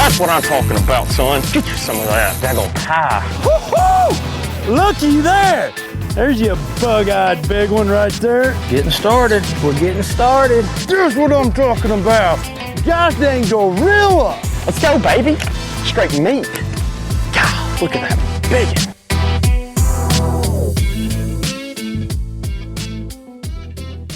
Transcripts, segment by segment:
That's what I'm talking about, son. Get you some of that daggone pie. Woo-hoo! Looky there. There's your bug-eyed big one right there. Getting started. We're getting started. Here's what I'm talking about. Gosh dang gorilla. Let's go, baby. Straight meat. God, look at that biggin.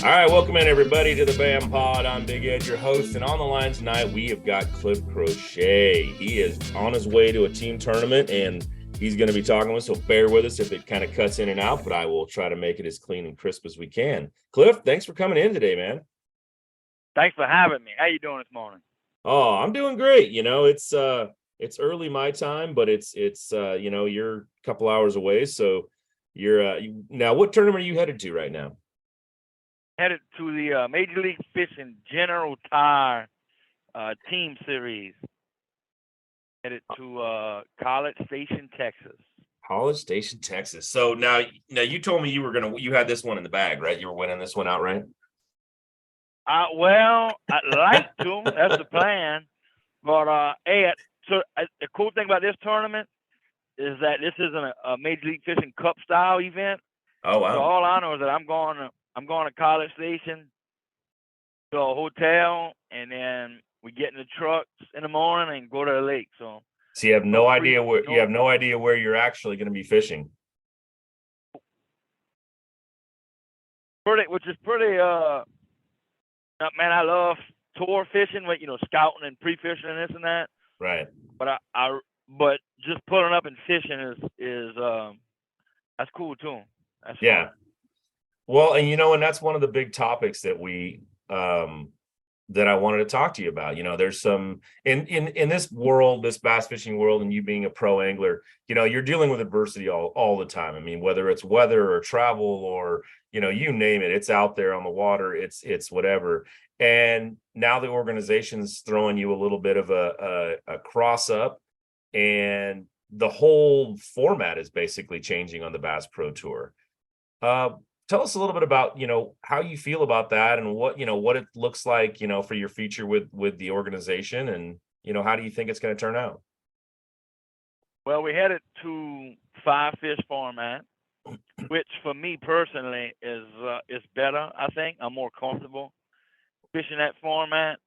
All right, welcome in everybody to the BAM Pod. I'm Big Ed, your host, and on the line tonight we have got Cliff Crochet. He is on his way to a team tournament, and he's going to be talking with us, so bear with us if it kind of cuts in and out, but I will try to make it as clean and crisp as we can. Cliff, thanks for coming in today, man. Thanks for having me. How you doing this morning? Oh, I'm doing great. You know, it's early my time, but it's you know, you're a couple hours away, so you're now. What tournament are you headed to right now? Headed to the Major League Fishing General Tire Team Series. Headed to College Station, Texas. College Station, Texas. So now you told me you had this one in the bag, right? You were winning this one outright. Well, I'd like to. That's the plan. But the cool thing about this tournament is that this isn't a Major League Fishing Cup style event. Oh wow! So all I know is that I'm going to College Station, to a hotel, and then we get in the trucks in the morning and go to the lake. So you have no idea where you're actually going to be fishing. Which is pretty. Man, I love tour fishing, with scouting and pre-fishing and this and that. Right. But just pulling up and fishing is that's cool too. That's yeah. fun. Well, and that's one of the big topics that we that I wanted to talk to you about. There's some in this world, this bass fishing world, and you being a pro angler, you're dealing with adversity all the time. I mean, whether it's weather or travel or you name it, it's out there on the water, it's whatever. And now the organization's throwing you a little bit of a cross up, and the whole format is basically changing on the Bass Pro Tour. Tell us a little bit about, how you feel about that and what it looks like, for your future with the organization, and, how do you think it's going to turn out? Well, we headed to 5-fish format, which for me personally is better. I think I'm more comfortable fishing that format.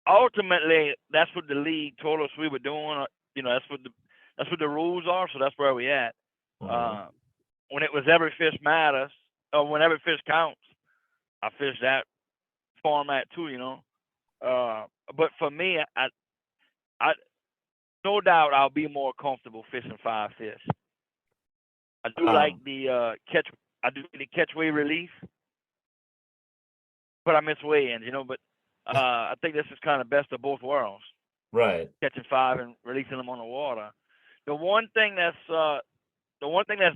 Ultimately, that's what the league told us we were doing. That's what the rules are. So that's where we at. Mm-hmm. When it was every fish matters, or when every fish counts, I fish that format too, But for me, I no doubt I'll be more comfortable fishing 5-fish. I do like the catch. I do the catch weigh release, but I miss weigh-ins, But I think this is kind of best of both worlds. Right. Catching 5 and releasing them on the water. The one thing that's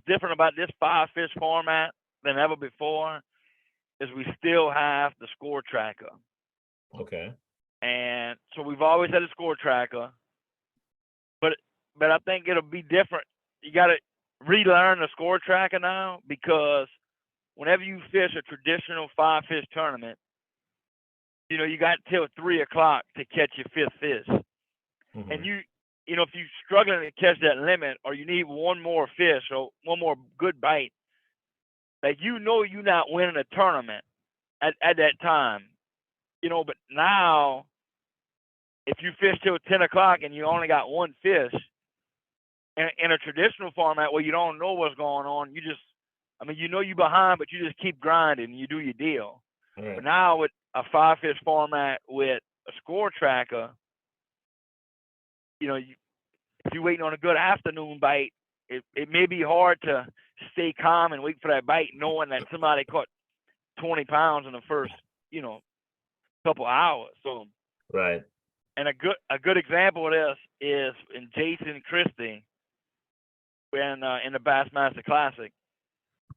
different about this 5-fish format than ever before is we still have the score tracker. Okay. And so we've always had a score tracker, but I think it'll be different. You got to relearn the score tracker now, because whenever you fish a traditional 5-fish tournament, you got till 3 o'clock to catch your 5th fish. Mm-hmm. And if you're struggling to catch that limit, or you need one more fish or one more good bite, like you're not winning a tournament at that time. But now, if you fish till 10 o'clock and you only got one fish, in a traditional format where you don't know what's going on, you're behind, but you just keep grinding and you do your deal. Right. But now with a 5-fish format with a score tracker, if you're waiting on a good afternoon bite, it may be hard to stay calm and wait for that bite, knowing that somebody caught 20 pounds in the first, couple hours. So, right. And a good example of this is in Jason Christie, when in the Bassmaster Classic,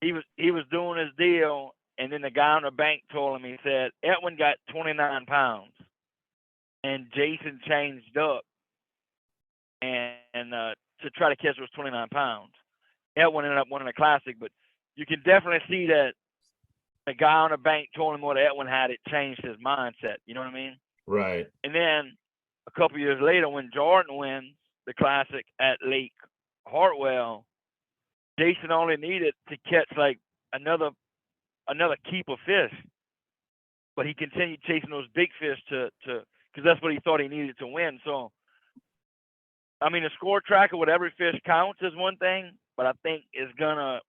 he was doing his deal, and then the guy on the bank told him, he said, Edwin got 29 pounds, and Jason changed up and to try to catch those 29 pounds. Edwin ended up winning the Classic, but you can definitely see that the guy on the bank told him what Edwin had. It changed his mindset. You know what I mean? Right. And then a couple years later when Jordan wins the Classic at Lake Hartwell, Jason only needed to catch like another keep of fish, but he continued chasing those big fish to because that's what he thought he needed to win. So, I mean, a score tracker with every fish counts is one thing, but I think it's gonna,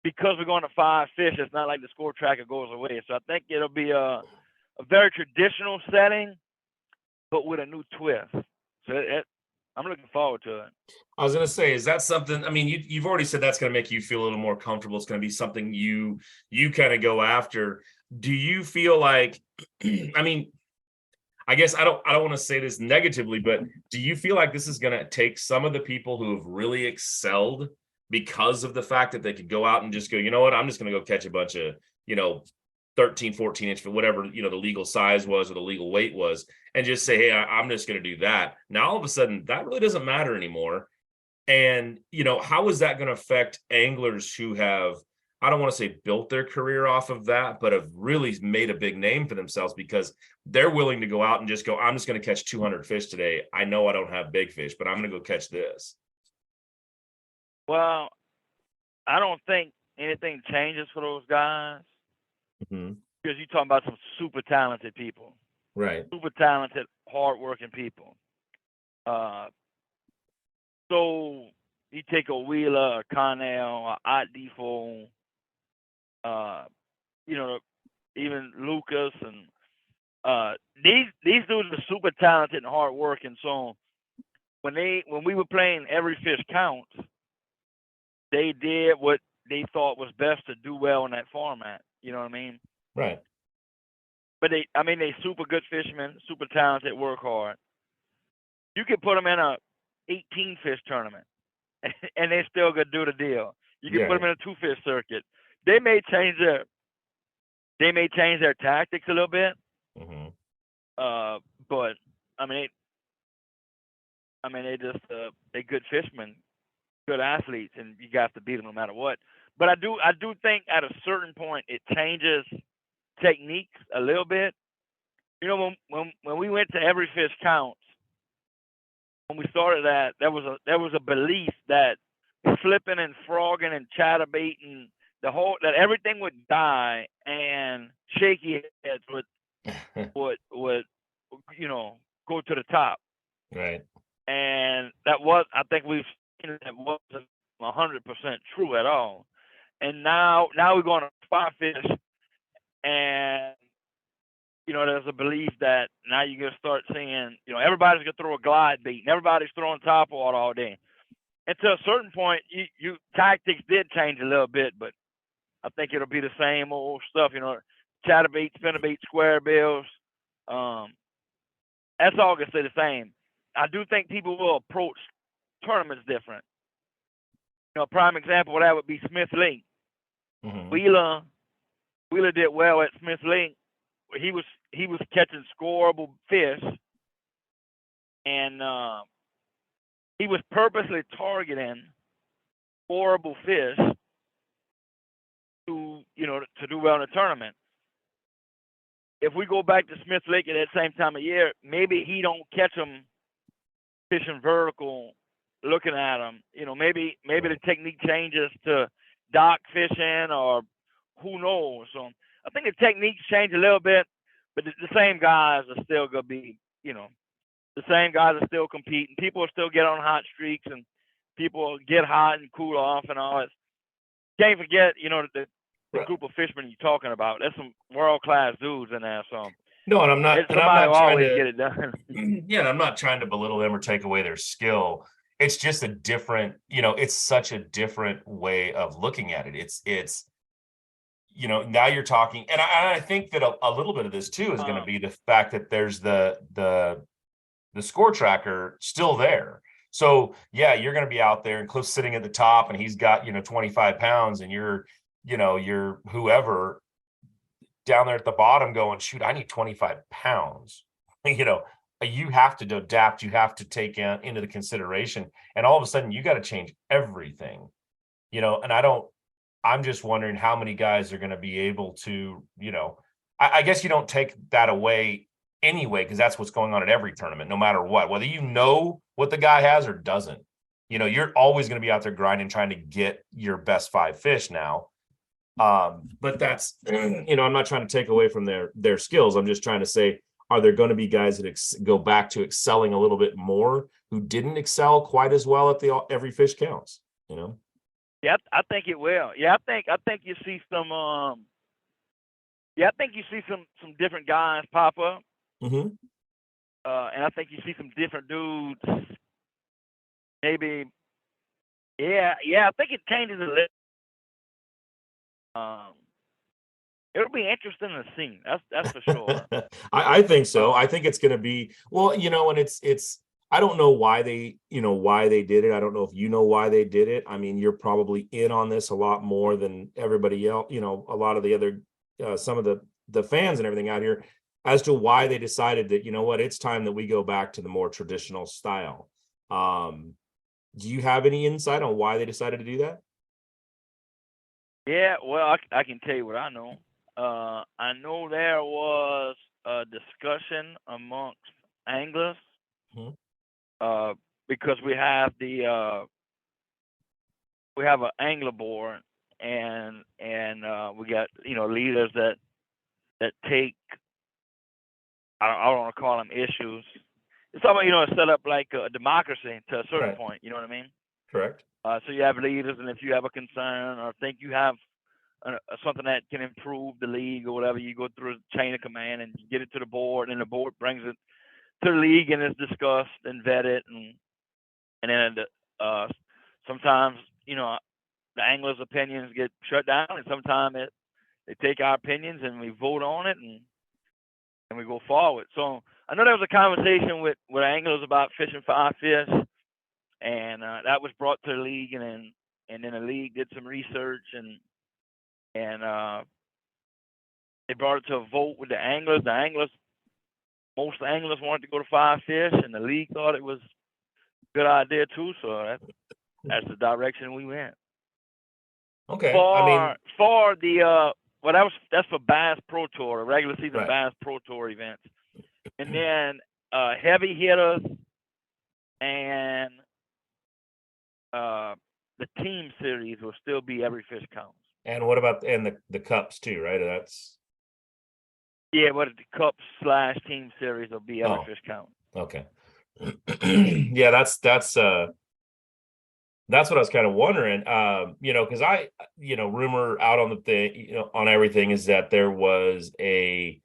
because we're going to 5 fish, it's not like the score tracker goes away. So I think it'll be a very traditional setting, but with a new twist. So I'm looking forward to it. I was gonna say, is that something? I mean, you've already said that's gonna make you feel a little more comfortable. It's gonna be something you kind of go after. Do you feel like, I mean, I guess I don't want to say this negatively, but do you feel like this is gonna take some of the people who have really excelled because of the fact that they could go out and just go, you know what, I'm just gonna go catch a bunch of, 13, 14 inch, for whatever, the legal size was or the legal weight was, and just say, hey, I'm just going to do that. Now, all of a sudden, that really doesn't matter anymore. And, how is that going to affect anglers who have, I don't want to say built their career off of that, but have really made a big name for themselves because they're willing to go out and just go, I'm just going to catch 200 fish today. I know I don't have big fish, but I'm going to go catch this. Well, I don't think anything changes for those guys. Mm-hmm. Because you're talking about some super talented people, right? Super talented, hardworking people. So you take a Wheeler, a Connell, a Art Defoe, even Lucas, and these dudes are super talented and hardworking. So when we were playing Every Fish Counts, they did what they thought was best to do well in that format. You know what I mean? Right. But they super good fishermen, super talented, work hard. You could put them in a 18 fish tournament, and they still could do the deal. You can put them in a 2 fish circuit. They may change their tactics a little bit. Mm-hmm. But I mean they just they're good fishermen, good athletes, and you got to beat them no matter what. But I do think at a certain point it changes techniques a little bit. When we went to Every Fish Counts, when we started that, there was a belief that flipping and frogging and chatterbaiting that everything would die and shaky heads would go to the top. Right. And I think we've seen that wasn't 100% true at all. And now we're going to 5 fish, and there's a belief that now you're going to start seeing, everybody's going to throw a glide bait, and everybody's throwing top water all day. And to a certain point, you tactics did change a little bit, but I think it'll be the same old stuff, chatterbait, spinnerbait, square bills. That's all going to stay the same. I do think people will approach tournaments different. A prime example of that would be Smith Lake. Mm-hmm. Wheeler did well at Smith Lake. He was catching scoreable fish, and he was purposely targeting scoreable fish to do well in the tournament. If we go back to Smith Lake at that same time of year, maybe he don't catch them fishing vertical, looking at them. Maybe the technique changes to dock fishing, or who knows. So I think the techniques change a little bit, but the same guys are still gonna be, the same guys are still competing. People will still get on hot streaks, and people get hot and cool off and all that. Can't forget, the group of fishermen you're talking about. There's some world-class dudes in there. So no, and I'm not trying to get it done. Yeah, and I'm not trying to belittle them or take away their skill. It's just a different, it's such a different way of looking at it. It's now you're talking, and I think that a little bit of this too is going to be the fact that there's the score tracker still there. So yeah, you're going to be out there and Cliff's sitting at the top and he's got, 25 pounds, and you're whoever down there at the bottom going, shoot, I need 25 pounds. You have to adapt, you have to take into the consideration, and all of a sudden you got to change everything, and I'm just wondering how many guys are going to be able to, I guess you don't take that away anyway, because that's what's going on at every tournament, no matter what, whether you know what the guy has or doesn't. You know, you're always going to be out there grinding, trying to get your best 5 fish now. But that's, you know, I'm not trying to take away from their skills. I'm just trying to say, are there going to be guys that go back to excelling a little bit more who didn't excel quite as well at the every fish counts, you know? Yeah, I think it will. Yeah, I think you see some I think you see some different guys pop up. Mm-hmm. And I think you see some different dudes. Maybe, I think it changes a little. It'll be interesting to see. That's for sure. I think so. I think it's going to be, well, you know, and it's. I don't know why they did it. I don't know if you know why they did it. I mean, you're probably in on this a lot more than everybody else. You know, a lot of the other, some of the fans and everything out here, as to why they decided that, you know what, it's time that we go back to the more traditional style. Do you have any insight on why they decided to do that? Yeah, well, I can tell you what I know. I know there was a discussion amongst anglers, because we have an angler board, and we got, you know, leaders that take, I don't want to call them issues. It's something, you know, set up like a democracy to a certain point. You know what I mean? Correct. So you have leaders, and if you have a concern or think you have something that can improve the league or whatever, you go through a chain of command and you get it to the board, and the board brings it to the league and it's discussed and vetted, and then sometimes, you know, the anglers' opinions get shut down, and sometimes they take our opinions and we vote on it, and we go forward. So I know there was a conversation with anglers about fishing 5 fish, and that was brought to the league, and then the league did some research, and they brought it to a vote with the anglers. Most anglers wanted to go to 5 fish, and the league thought it was a good idea too. So that's the direction we went. Okay. For the that's for Bass Pro Tour, regular season Bass Pro Tour events, and then heavy hitters and the team series will still be every fish counts. And what about the cups too, right? That's but the cup / team series will be every fish count. Okay. Yeah, that's what I was kind of wondering. You know, because rumor out on the thing, you know, on everything is that there was a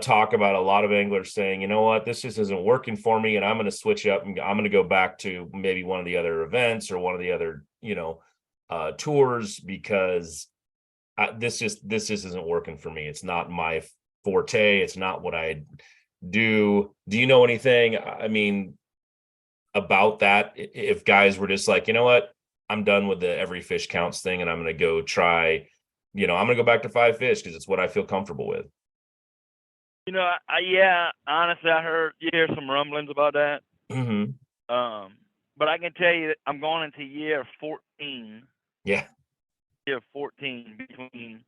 talk about a lot of anglers saying, you know what, this just isn't working for me, and I'm going to switch up, and I'm going to go back to maybe one of the other events or one of the other, you know, tours, because this just isn't working for me. It's not my forte. It's not what I do. Do you know anything, I mean, about that? If guys were just like, you know what, I'm done with the every fish counts thing, and I'm going to go try, you know, I'm going to go back to 5 fish because it's what I feel comfortable with. You know, honestly, you hear some rumblings about that. Mm-hmm. But I can tell you that I'm going into year 14. Yeah. Year 14 between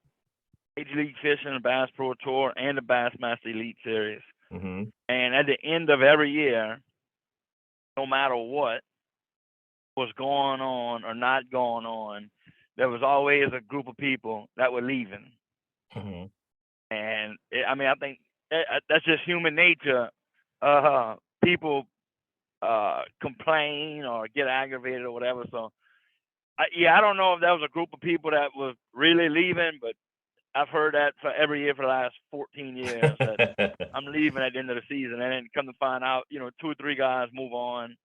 Major League Fishing, the Bass Pro Tour, and the Bassmaster Elite Series. Mm-hmm. And at the end of every year, no matter what was going on or not going on, there was always a group of people that were leaving. Mm-hmm. And I think that's just human nature. People complain or get aggravated or whatever. So, I don't know if that was a group of people that was really leaving, but I've heard that for every year for the last 14 years that I'm leaving at the end of the season, and then come to find out, you know, 2 or 3 guys move on,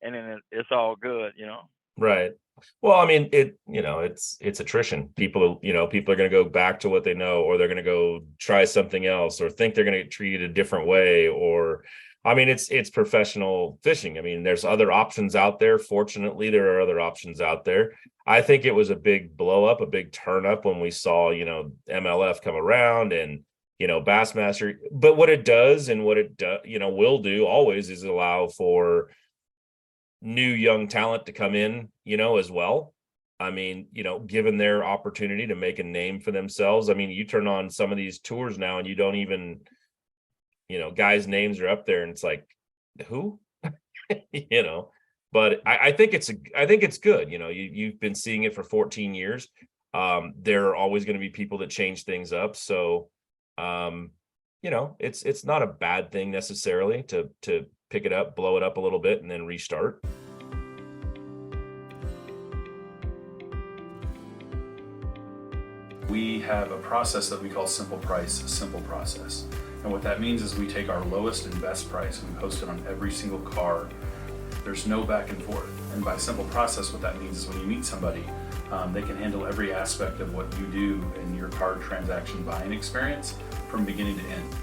and then it's all good, you know. Right. Well, I mean, it's attrition. People are going to go back to what they know, or they're going to go try something else, or think they're going to get treated a different way, or, I mean, it's professional fishing. I mean, there's other options out there. Fortunately, there are other options out there. I think it was a big blow up, a big turn up when we saw, you know, MLF come around and, you know, Bassmaster. But what it does, and what it will do always, is allow for new young talent to come in, you know, as well. I mean, you know, given their opportunity to make a name for themselves. I mean, you turn on some of these tours now and you don't even, guys' names are up there, and it's like, who? But I think it's good. You've been seeing it for 14 years. There are always going to be people that change things up. So, it's not a bad thing necessarily to pick it up, blow it up a little bit, and then restart. We have a process that we call simple price, simple process. And what that means is we take our lowest and best price and we post it on every single car. There's no back and forth. And by simple process, what that means is when you meet somebody, they can handle every aspect of what you do in your car transaction buying experience from beginning to end.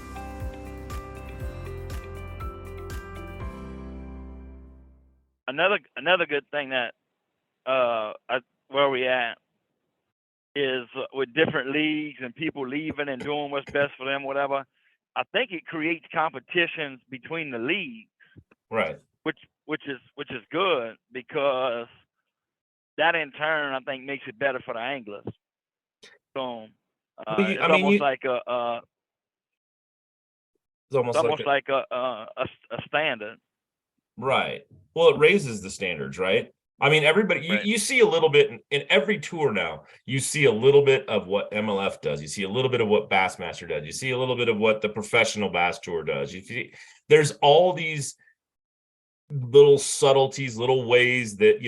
Another good thing that where we at is with different leagues and people leaving and doing what's best for them, whatever. I think it creates competitions between the leagues, right? Which is good, because that in turn I think makes it better for the anglers. So it's almost like a standard. Right. Well, it raises the standards, right? I mean, everybody, Right. you see a little bit in every tour now, you see a little bit of what MLF does. You see a little bit of what Bassmaster does. You see a little bit of what the professional bass tour does. You see, there's all these little subtleties, little ways that,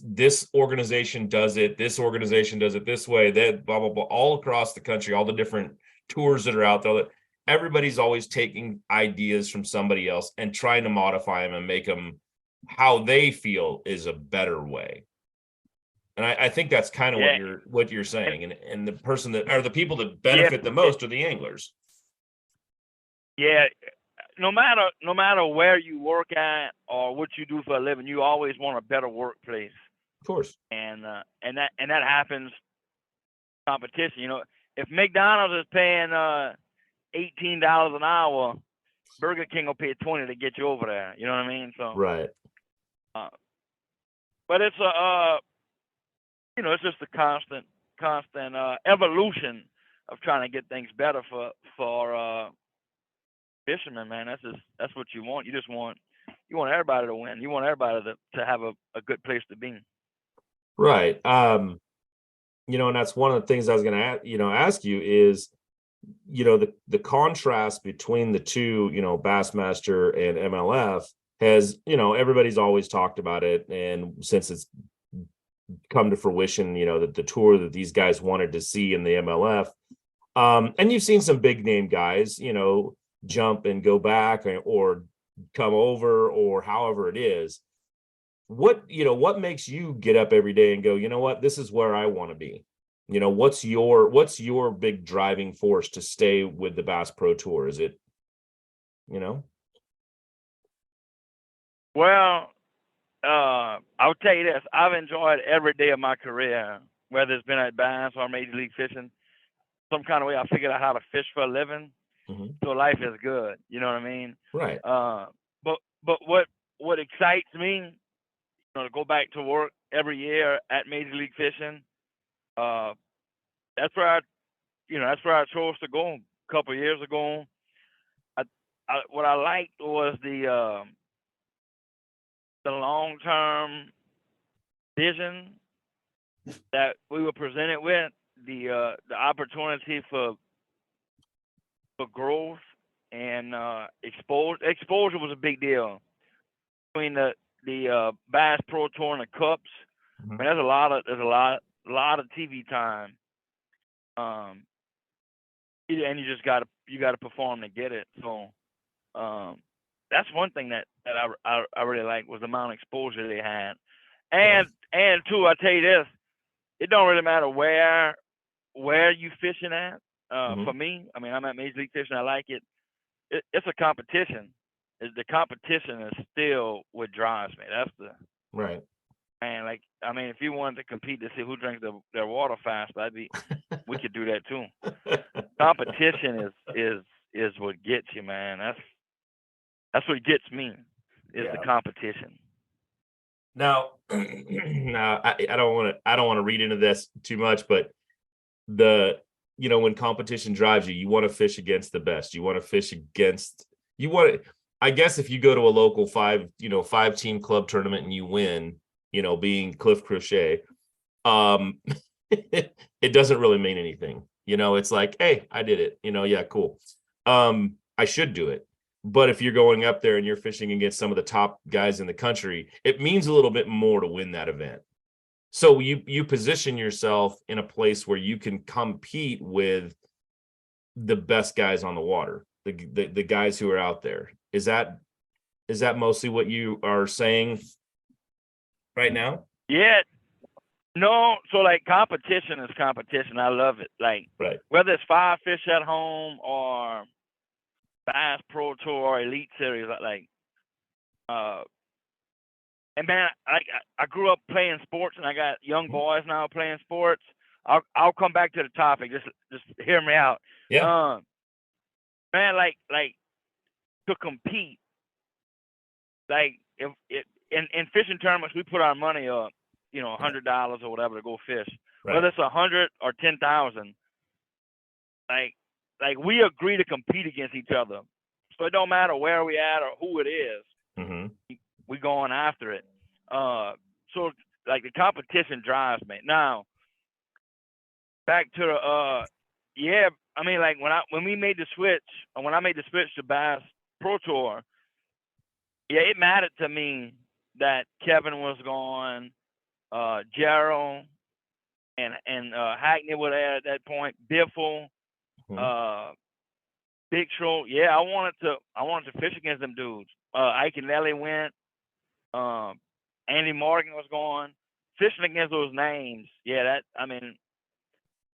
this organization does it. This organization does it this way, that blah, blah, blah, all across the country, all the different tours that are out there. Everybody's always taking ideas from somebody else and trying to modify them and make them how they feel is a better way. And I think that's kind of what you're saying. And the person that, or the people that benefit the most are the anglers. Yeah. No matter where you work at or what you do for a living, you always want a better workplace. Of course. And that happens competition. If McDonald's is paying $18 an hour, Burger King will pay $20 to get you over there. You know what I mean? So right. But it's it's just a constant evolution of trying to get things better for fishermen, man. That's what you want. You want everybody to win. You want everybody to have a good place to be. Right. And that's one of the things I was going to ask you is, the contrast between the two, Bassmaster and MLF has, everybody's always talked about it. And since it's come to fruition, that the tour that these guys wanted to see in the MLF, and you've seen some big name guys, jump and go back or come over or however it is. What makes you get up every day and go, you know what, this is where I want to be? What's your big driving force to stay with the Bass Pro Tour? Is it, Well, I'll tell you this. I've enjoyed every day of my career, whether it's been at Bass or Major League Fishing. Some kind of way I figured out how to fish for a living. Mm-hmm. So life is good. You know what I mean? Right. But what excites me, to go back to work every year at Major League Fishing, that's where I chose to go a couple of years ago. What I liked was the long-term vision that we were presented with, the opportunity for growth and exposure. Exposure was a big deal between the Bass Pro Tour and the Cups. Mm-hmm. I mean, there's a lot of TV time, and you just gotta perform to get it. So that's one thing that I really like, was the amount of exposure they had, and two, I tell you this, it don't really matter where you fishing at. Mm-hmm. For me, I mean, I'm at Major League Fishing. I like it. It's a competition. The competition is still what drives me. That's the right. Man, if you wanted to compete to see who drinks their water fast, we could do that too. Competition is what gets you, man. That's what gets me, is the competition. Now, I don't want to read into this too much, but when competition drives you, you want to fish against the best. You want to fish against you want it. I guess if you go to a local 5-team club tournament and you win, being Cliff Crochet, it doesn't really mean anything. It's like, hey, I did it. Yeah, cool. I should do it. But if you're going up there and you're fishing against some of the top guys in the country, it means a little bit more to win that event. So you position yourself in a place where you can compete with the best guys on the water, the guys who are out there. Is that mostly what you are saying right now? Yeah. No, so like competition is competition. I love it. Like right. Whether it's 5 fish at home or Bass Pro Tour or Elite Series, and man, I grew up playing sports, and I got young boys now playing sports. I'll come back to the topic. Just hear me out. Yeah. Man, like to compete, like if in fishing tournaments, we put our money up, $100 or whatever to go fish. Right. Whether it's 100 or 10,000, like we agree to compete against each other. So it don't matter where we at or who it is. Mm-hmm. We going after it. So like the competition drives me. Now, back to the yeah, I mean, like when I made the switch to Bass Pro Tour, yeah, it mattered to me that Kevin was gone, Gerald and Hackney were there at that point, Biffle, Big Show. Yeah, I wanted to fish against them dudes. Ike and Nelly went. Andy Morgan was gone. Fishing against those names. Yeah,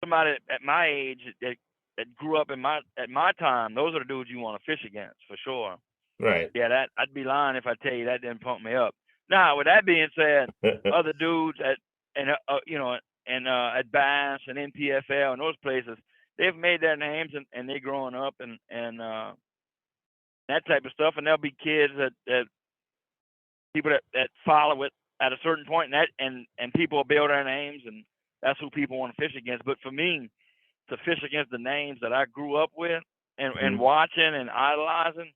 somebody at my age that grew up at my time, those are the dudes you want to fish against for sure. Right. Yeah, I'd be lying if I tell you that didn't pump me up. Now, with that being said, other dudes at Bass and NPFL and those places, they've made their names and they're growing up and that type of stuff. And there'll be kids that people that follow it at a certain point, and people will build their names, and that's who people want to fish against. But for me, to fish against the names that I grew up with and watching and idolizing,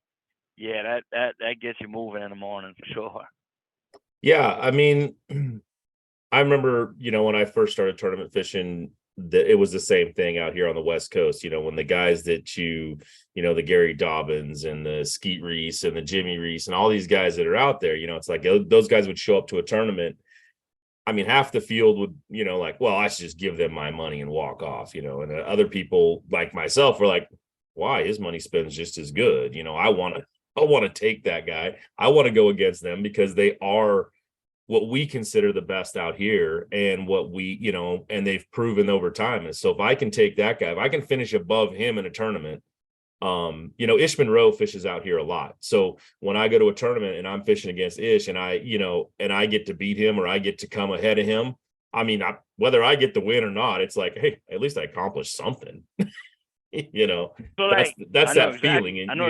yeah, that gets you moving in the morning for sure. Yeah, I mean, I remember, when I first started tournament fishing, that it was the same thing out here on the West Coast. When the guys that the Gary Dobbins and the Skeet Reese and the Jimmy Reese and all these guys that are out there, it's like those guys would show up to a tournament. I mean, half the field would, like, well, I should just give them my money and walk off, and other people like myself were like, why? His money spends just as good. I want to take that guy. I want to go against them because they are what we consider the best out here, and what we, and they've proven over time. And so if I can take that guy, if I can finish above him in a tournament, Ish Monroe fishes out here a lot. So when I go to a tournament and I'm fishing against Ish and I get to beat him or I get to come ahead of him, I mean, whether I get the win or not, it's like, hey, at least I accomplished something. So that's that feeling. And, I know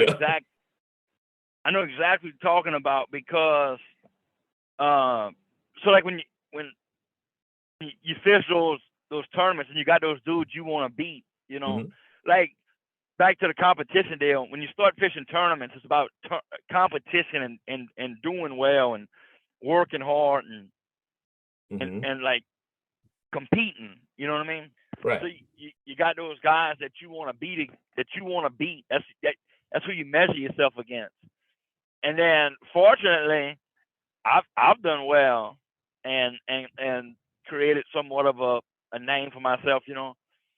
exactly what you're talking about, because so like when you fish those tournaments and you got those dudes you want to beat, like back to the competition deal. When you start fishing tournaments, it's about competition and doing well and working hard and like competing. You know what I mean? Right. So you got those guys that you want to beat. That's who you measure yourself against. And then, fortunately, I've done well and created somewhat of a name for myself, So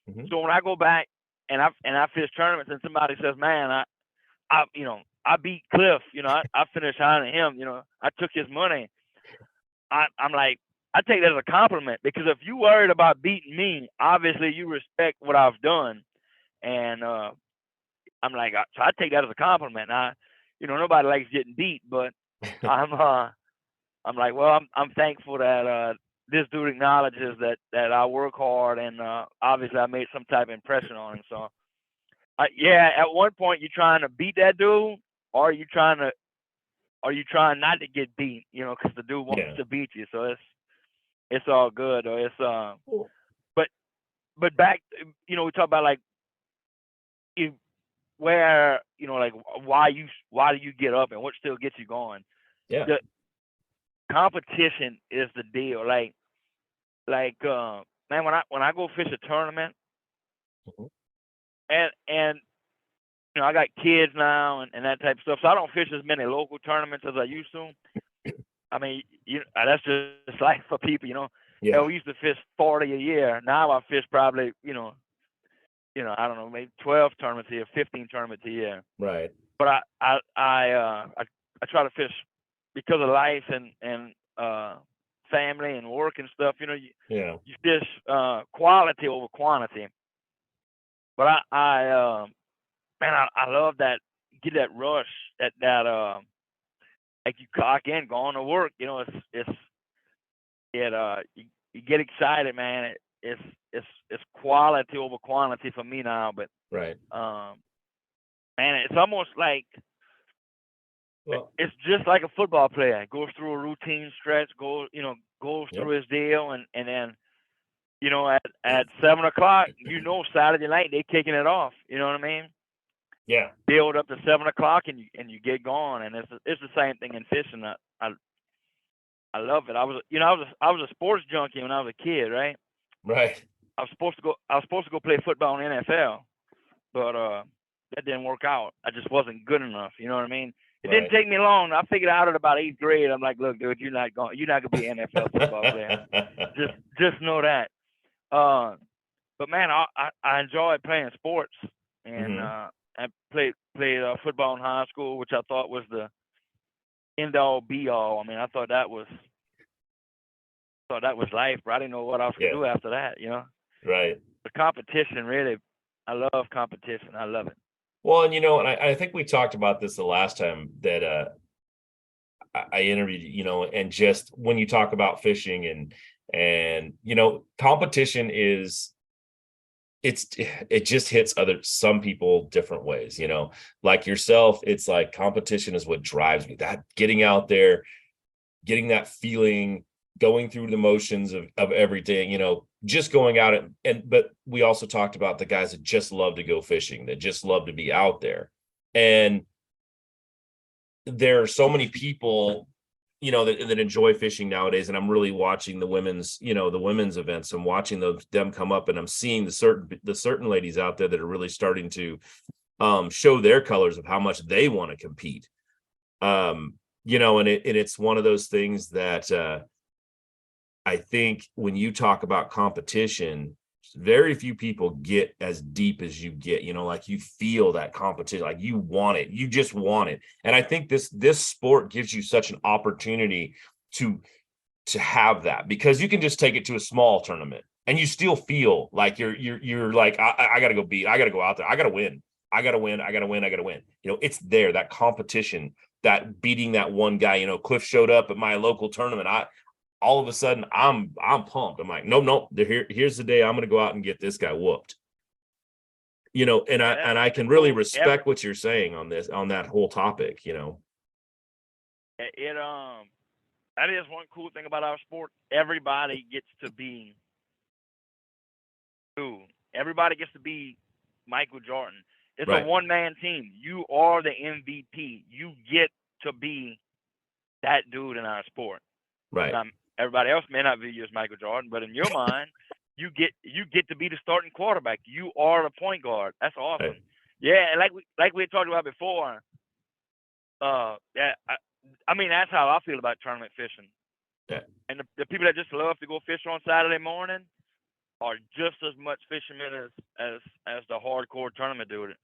when I go back and I fish tournaments and somebody says, man, I beat Cliff, I finished higher than him, I took his money. I'm like, I take that as a compliment, because if you worried about beating me, obviously you respect what I've done. And I'm like, so I take that as a compliment. Nobody likes getting beat, but I'm like, well, I'm thankful that this dude acknowledges that I work hard, and obviously I made some type of impression on him. So, at one point you're trying to beat that dude, or are you trying not to get beat? Because the dude wants to beat you. So it's all good. Or it's cool. But back, we talk about like where like why do you get up and what still gets you going. Yeah. The competition is the deal. Like man, when I go fish a tournament, Mhm. and you know, I got kids now and that type of stuff, so I don't fish as many local tournaments as I used to. I mean, that's just life for people, you know. Yeah. Hell, we used to fish 40 a year. Now I fish probably, you know, I don't know, maybe 12 tournaments a year, 15 tournaments a year. Right. But I try to fish because of life and family and work and stuff. You know, Yeah. you fish quality over quantity. But man, I love that. Get that rush, that like you cock in, going to work. You know, you get excited, man. It's quality over quantity for me now. But Right. man, it's almost like Well, it's just like a football player goes through a routine stretch, goes Yep. through his deal, and then at 7 o'clock, Saturday night they kicking it off. You know what I mean? yeah. Build up to 7 o'clock and you get going, and it's the same thing in fishing. I love it. I was a sports junkie when I was a kid, right? Right. I was supposed to go play football in the NFL, but that didn't work out. I just wasn't good enough. You know what I mean? It Right. didn't take me long. I figured out at about 8th grade. I'm like, look, dude, you're not gonna be an NFL football player. Just know that. But man, I enjoyed playing sports, and Mhm. I played football in high school, which I thought was the end all be all. I mean, I thought that was life, but I didn't know what else to Yeah. do after that. You know, Right. the competition really. I love competition. I love it. Well, and and I think we talked about this the last time that I interviewed you, and just when you talk about fishing and competition is it just hits some people different ways, like yourself. It's like competition is what drives me, that getting out there, getting that feeling, going through the motions of everything, just going out but we also talked about the guys that just love to go fishing, that just love to be out there. And there are so many people, that enjoy fishing nowadays. And I'm really watching the women's events. I'm watching them come up, and I'm seeing the certain ladies out there that are really starting to show their colors of how much they want to compete. And it's one of those things that I think when you talk about competition, very few people get as deep as you get, like you feel that competition, like you want it, you just want it. And I think this sport gives you such an opportunity to have that, because you can just take it to a small tournament and you still feel like you're like, I gotta go out there, I gotta win. It's there, that competition, that beating that one guy. Cliff showed up at my local tournament. All of a sudden I'm pumped. I'm like, no, here's the day I'm going to go out and get this guy whooped. And I can really respect what you're saying on that whole topic. That is one cool thing about our sport. Everybody gets to be Everybody gets to be Michael Jordan. It's Right. a one-man team. You are the MVP. You get to be that dude in our sport. Right. Everybody else may not view you as Michael Jordan, but in your mind, you get to be the starting quarterback. You are the point guard. That's awesome. Right. Yeah, and like we had talked about before. Yeah, I mean, that's how I feel about tournament fishing. Yeah. And the people that just love to go fish on Saturday morning are just as much fishermen as the hardcore tournament dude.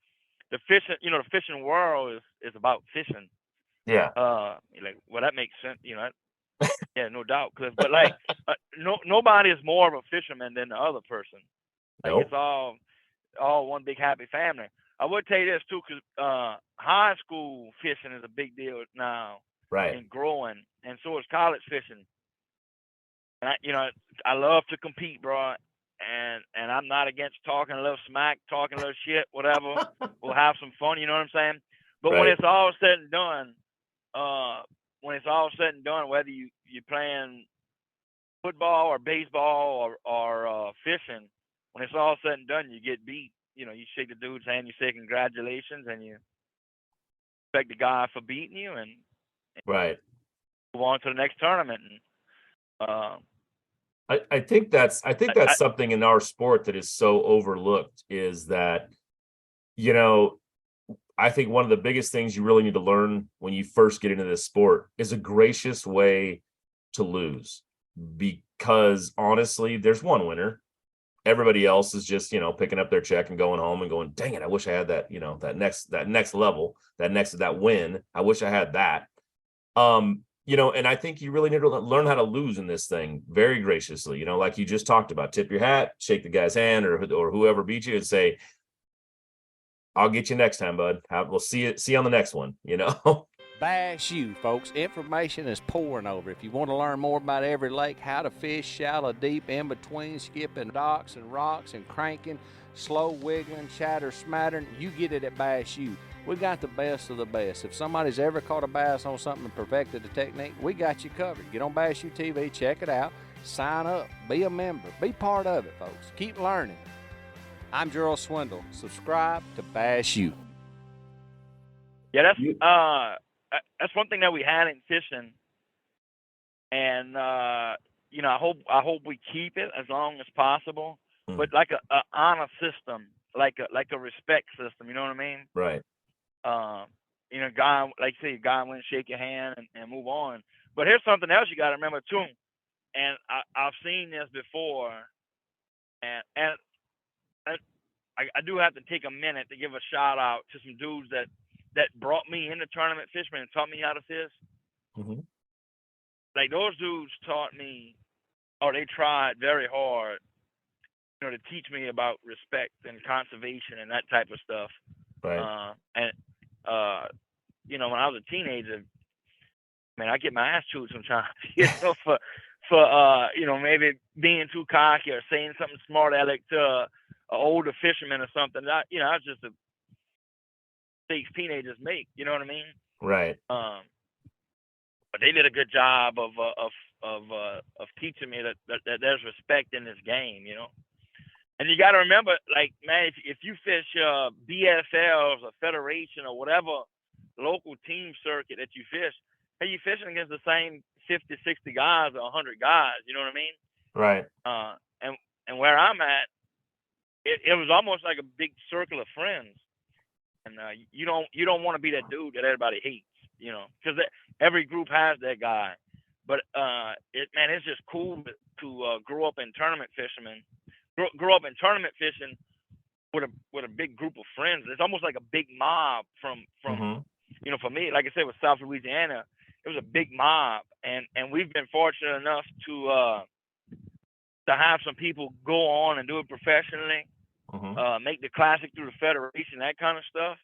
The fishing world is about fishing. Yeah. Like, well, that makes sense. Yeah, no doubt, Cliff. But like, nobody is more of a fisherman than the other person. Like, Nope. it's all one big happy family. I would tell you this too, because high school fishing is a big deal now, Right. and growing, and so is college fishing. And I love to compete, bro. And I'm not against talking a little smack, talking a little shit, whatever. We'll have some fun. You know what I'm saying? But when Right. it's all said and done, whether you're playing football or baseball or fishing, when it's all said and done, you get beat. You shake the dude's hand, you say congratulations, and respect the guy for beating you and Right. move on to the next tournament. And I think that's something in our sport that is so overlooked, is that, you know, I think one of the biggest things you really need to learn when you first get into this sport is a gracious way to lose, because honestly, there's one winner. Everybody else is just, you know, picking up their check and going home and going, dang it, I wish I had that, you know, that next level, that win. I wish I had that. You know, and I think you really need to learn how to lose in this thing very graciously, you know, like you just talked about. Tip your hat, shake the guy's hand, or whoever beat you, and say, I'll get you next time, bud. We'll see you on the next one, you know. Bass U, folks. Information is pouring over. If you want to learn more about every lake, how to fish shallow, deep, in between, skipping docks and rocks and cranking, slow wiggling, chatter, smattering, you get it at Bass U. We got the best of the best. If somebody's ever caught a bass on something and perfected the technique, we got you covered. Get on Bass U TV, check it out, sign up, be a member, be part of it, folks. Keep learning. I'm Gerald Swindle. Subscribe to Bass U. yeah, that's one thing that we had in fishing, and you know, I hope we keep it as long as possible. But like a honor system, like a respect system. You know what I mean? Right. You know, guy, like say, a guy went and shake your hand and move on. But here's something else you got to remember too, and I've seen this before, and I do have to take a minute to give a shout out to some dudes that brought me into tournament fishing and taught me how to fish. Mm-hmm. Like those dudes taught me, or they tried very hard, you know, to teach me about respect and conservation and that type of stuff. Right. You know, when I was a teenager, man, I get my ass chewed sometimes, you know, for you know, maybe being too cocky or saying something smart aleck to an older fisherman or something. You know, I was just a mistakes teenagers make. You know what I mean? Right. But they did a good job of teaching me that there's respect in this game. You know. And you got to remember, like, man, if you fish BSLs or Federation or whatever local team circuit that you fish, hey, you fishing against the same 50, 60 guys or 100 guys. You know what I mean? Right. And where I'm at, it was almost like a big circle of friends. And you don't want to be that dude that everybody hates, you know, because every group has that guy. But it's just cool to grow up in tournament fishermen. Grow up in tournament fishing with a big group of friends. It's almost like a big mob from Mm-hmm. You know, for me, like I said, with South Louisiana, it was a big mob, and we've been fortunate enough to have some people go on and do it professionally, Mm-hmm. make the classic through the Federation, that kind of stuff,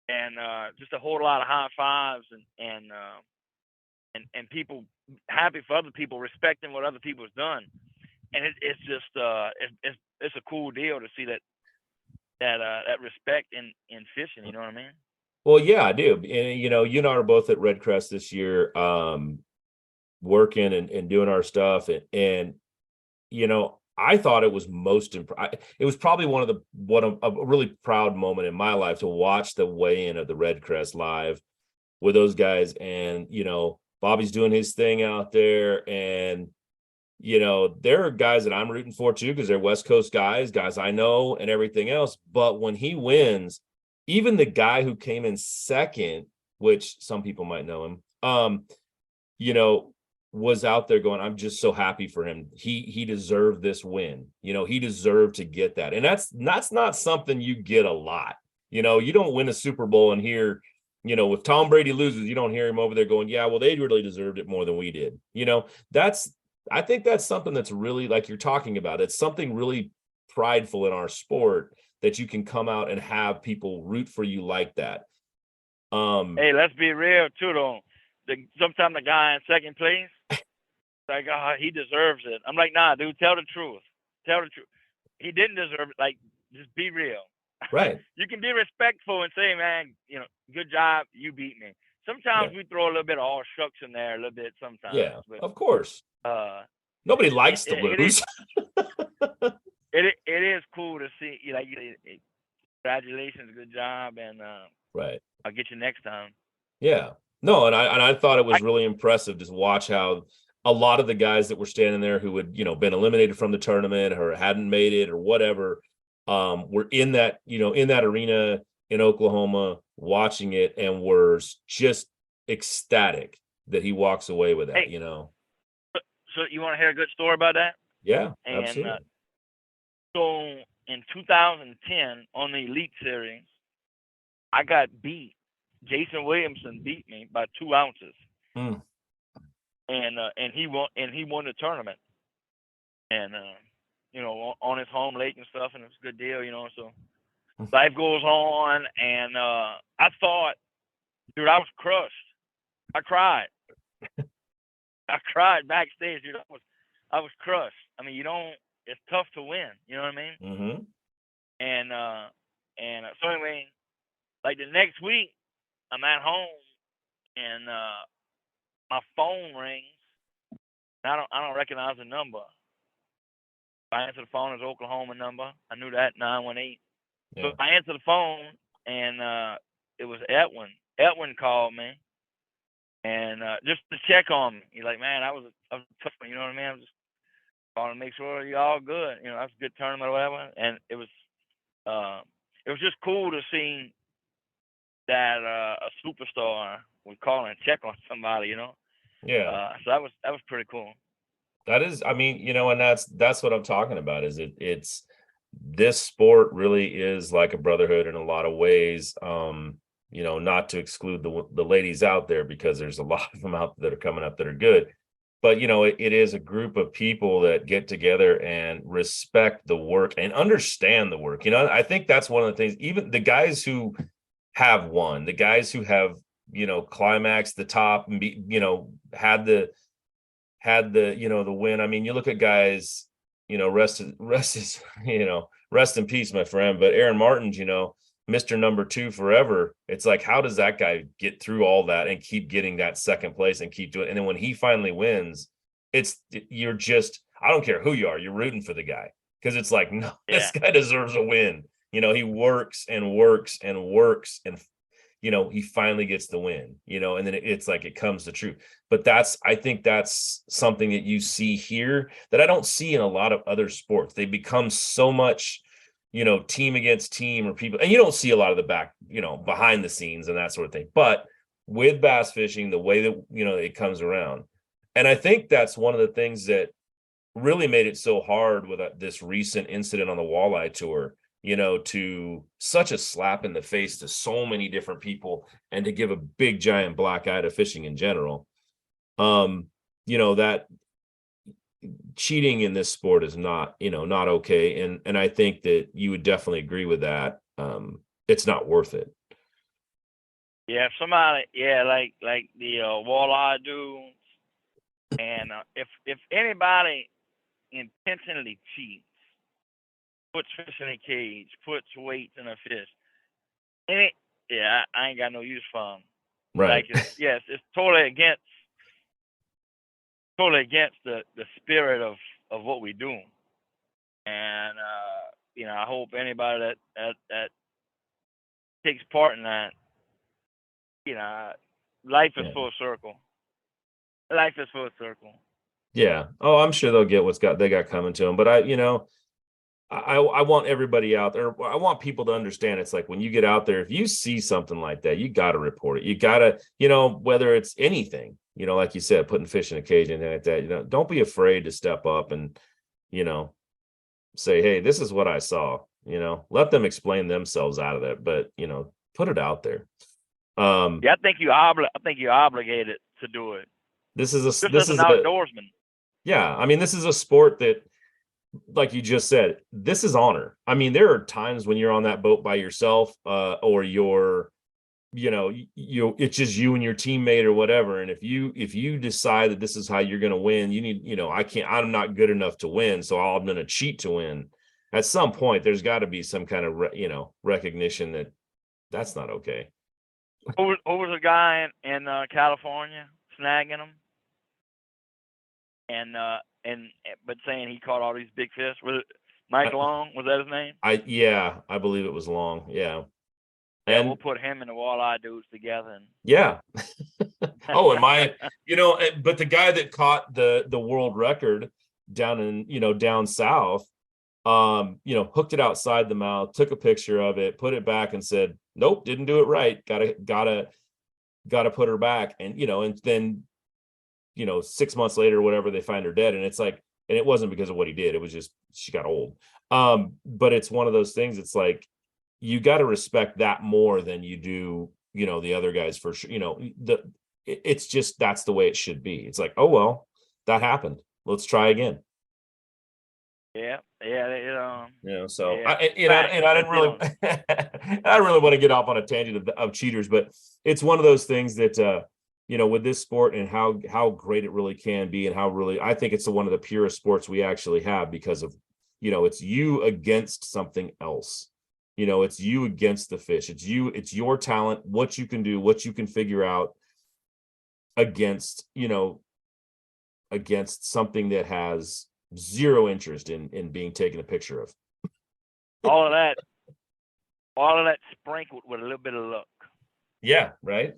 and just a whole lot of high fives and people happy for other people, respecting what other people have done. And it's just it's a cool deal to see that respect in fishing. You know what I mean? Well, yeah, I do. And you know, you and I are both at Red Crest this year, working and doing our stuff, and you know, I thought it was it was probably a really proud moment in my life to watch the weigh-in of the Red Crest live with those guys, and you know, Bobby's doing his thing out there, and you know, there are guys that I'm rooting for too, because they're West Coast guys I know and everything else. But when he wins, even the guy who came in second, which some people might know him, you know, was out there going, I'm just so happy for him. He deserved this win. You know, he deserved to get that. And that's not something you get a lot. You know, you don't win a Super Bowl and hear, you know, if Tom Brady loses, you don't hear him over there going, yeah, well, they really deserved it more than we did. You know, I think that's something that's really, like you're talking about, it's something really prideful in our sport that you can come out and have people root for you like that. Hey, let's be real too, though. Sometimes the guy in second place, like, oh, he deserves it. I'm like, nah, dude, tell the truth. Tell the truth. He didn't deserve it. Like, just be real. Right. You can be respectful and say, man, you know, good job, you beat me. Sometimes we throw a little bit of all shucks in there, a little bit sometimes. Yeah, but, of course. Nobody likes to lose. It is cool to see. Like, congratulations, good job, and Right. I'll get you next time. Yeah. No, and I thought it was really impressive to watch how a lot of the guys that were standing there who had, been eliminated from the tournament or hadn't made it or whatever, were in that, in that arena in Oklahoma watching it and were just ecstatic that he walks away with that, Hey, So you want to hear a good story about that? Yeah, And absolutely. so in 2010 on the Elite Series, I got beat. Jason Williamson beat me by 2 ounces. Mm. And he won the tournament. And on his home lake and stuff, and it was a good deal, so life goes on, and I thought, dude, I was crushed. I cried. I cried backstage, dude. I was crushed. I mean, it's tough to win, you know what I mean? Mm-hmm. And so anyway, like the next week, I'm at home, and my phone rings. And I don't recognize the number. I answer the phone, it's Oklahoma number. I knew that, 918. Yeah. So I answered the phone, and it was Edwin. Edwin called me, and just to check on me. He's like, man, I was a tough one, you know what I mean? I'm just calling to make sure you're all good. That's a good tournament or whatever. And it was just cool to see that a superstar would call and check on somebody, Yeah. So that was pretty cool. That is, I mean, and that's what I'm talking about is it's this sport really is like a brotherhood in a lot of ways. Not to exclude the ladies out there, because there's a lot of them out there that are coming up that are good, but it is a group of people that get together and respect the work and understand the work. I think that's one of the things, even the guys who have won, the guys who have, climaxed the top and had the the win. I mean, you look at guys, rest in peace, my friend. But Aaron Martins, Mr. Number 2 forever. It's like, how does that guy get through all that and keep getting that second place and keep doing it? And then when he finally wins, I don't care who you are, you're rooting for the guy, because it's like, no, this guy deserves a win. He works and works and works, and he finally gets the win, and then it's like it comes to truth. But I think that's something that you see here that I don't see in a lot of other sports. They become so much, team against team, or people, and you don't see a lot of the back, behind the scenes and that sort of thing. But with bass fishing, the way that, it comes around. And I think that's one of the things that really made it so hard with this recent incident on the walleye tour, to such a slap in the face to so many different people, and to give a big giant black eye to fishing in general. That cheating in this sport is not okay. And I think that you would definitely agree with that. It's not worth it. Yeah, somebody, like the walleye dudes, and if anybody intentionally cheats, puts fish in a cage, puts weights in a fish, I ain't got no use for them. Right. Like, it's totally against the spirit of what we do. And I hope anybody that takes part in that, life is full circle. Life is full circle. Yeah. Oh, I'm sure they'll get they got coming to them. But I want everybody out there. I want people to understand. It's like, when you get out there, if you see something like that, you got to report it. You got to, whether it's anything, like you said, putting fish in a cage and anything like that, don't be afraid to step up and, say, hey, this is what I saw, let them explain themselves out of that, but, put it out there. I think you're obligated to do it. This is an outdoorsman. Yeah. I mean, this is a sport that, like you just said, this is honor. I mean, there are times when you're on that boat by yourself, or you're, it's just you and your teammate or whatever. And if you decide that this is how you're going to win, you need, I'm not good enough to win, so I'm going to cheat to win. At some point, there's got to be some kind of, recognition that that's not okay. Who was a guy in California snagging them, but saying he caught all these big fish? Was it Mike Long? Was that his name? I believe it was Long. Yeah. Yeah, And we'll put him and the walleye dudes together. And yeah. Oh, and my, but the guy that caught the world record down in, down south, hooked it outside the mouth, took a picture of it, put it back and said, nope, didn't do it right. Gotta put her back. And, and then, 6 months later or whatever, they find her dead. And it's like, and it wasn't because of what he did. It was just, she got old. But it's one of those things. It's like, you got to respect that more than you do, the other guys for sure. It's just, that's the way it should be. It's like, oh, well, that happened. Let's try again. Yeah. So yeah. I didn't really, I really want to get off on a tangent of cheaters, but it's one of those things that, with this sport and how great it really can be, and how really, I think it's one of the purest sports we actually have, because of, it's you against something else. It's you against the fish. It's your talent, what you can do, what you can figure out against, against something that has zero interest in being taken a picture of. all of that sprinkled with a little bit of luck. Yeah, right.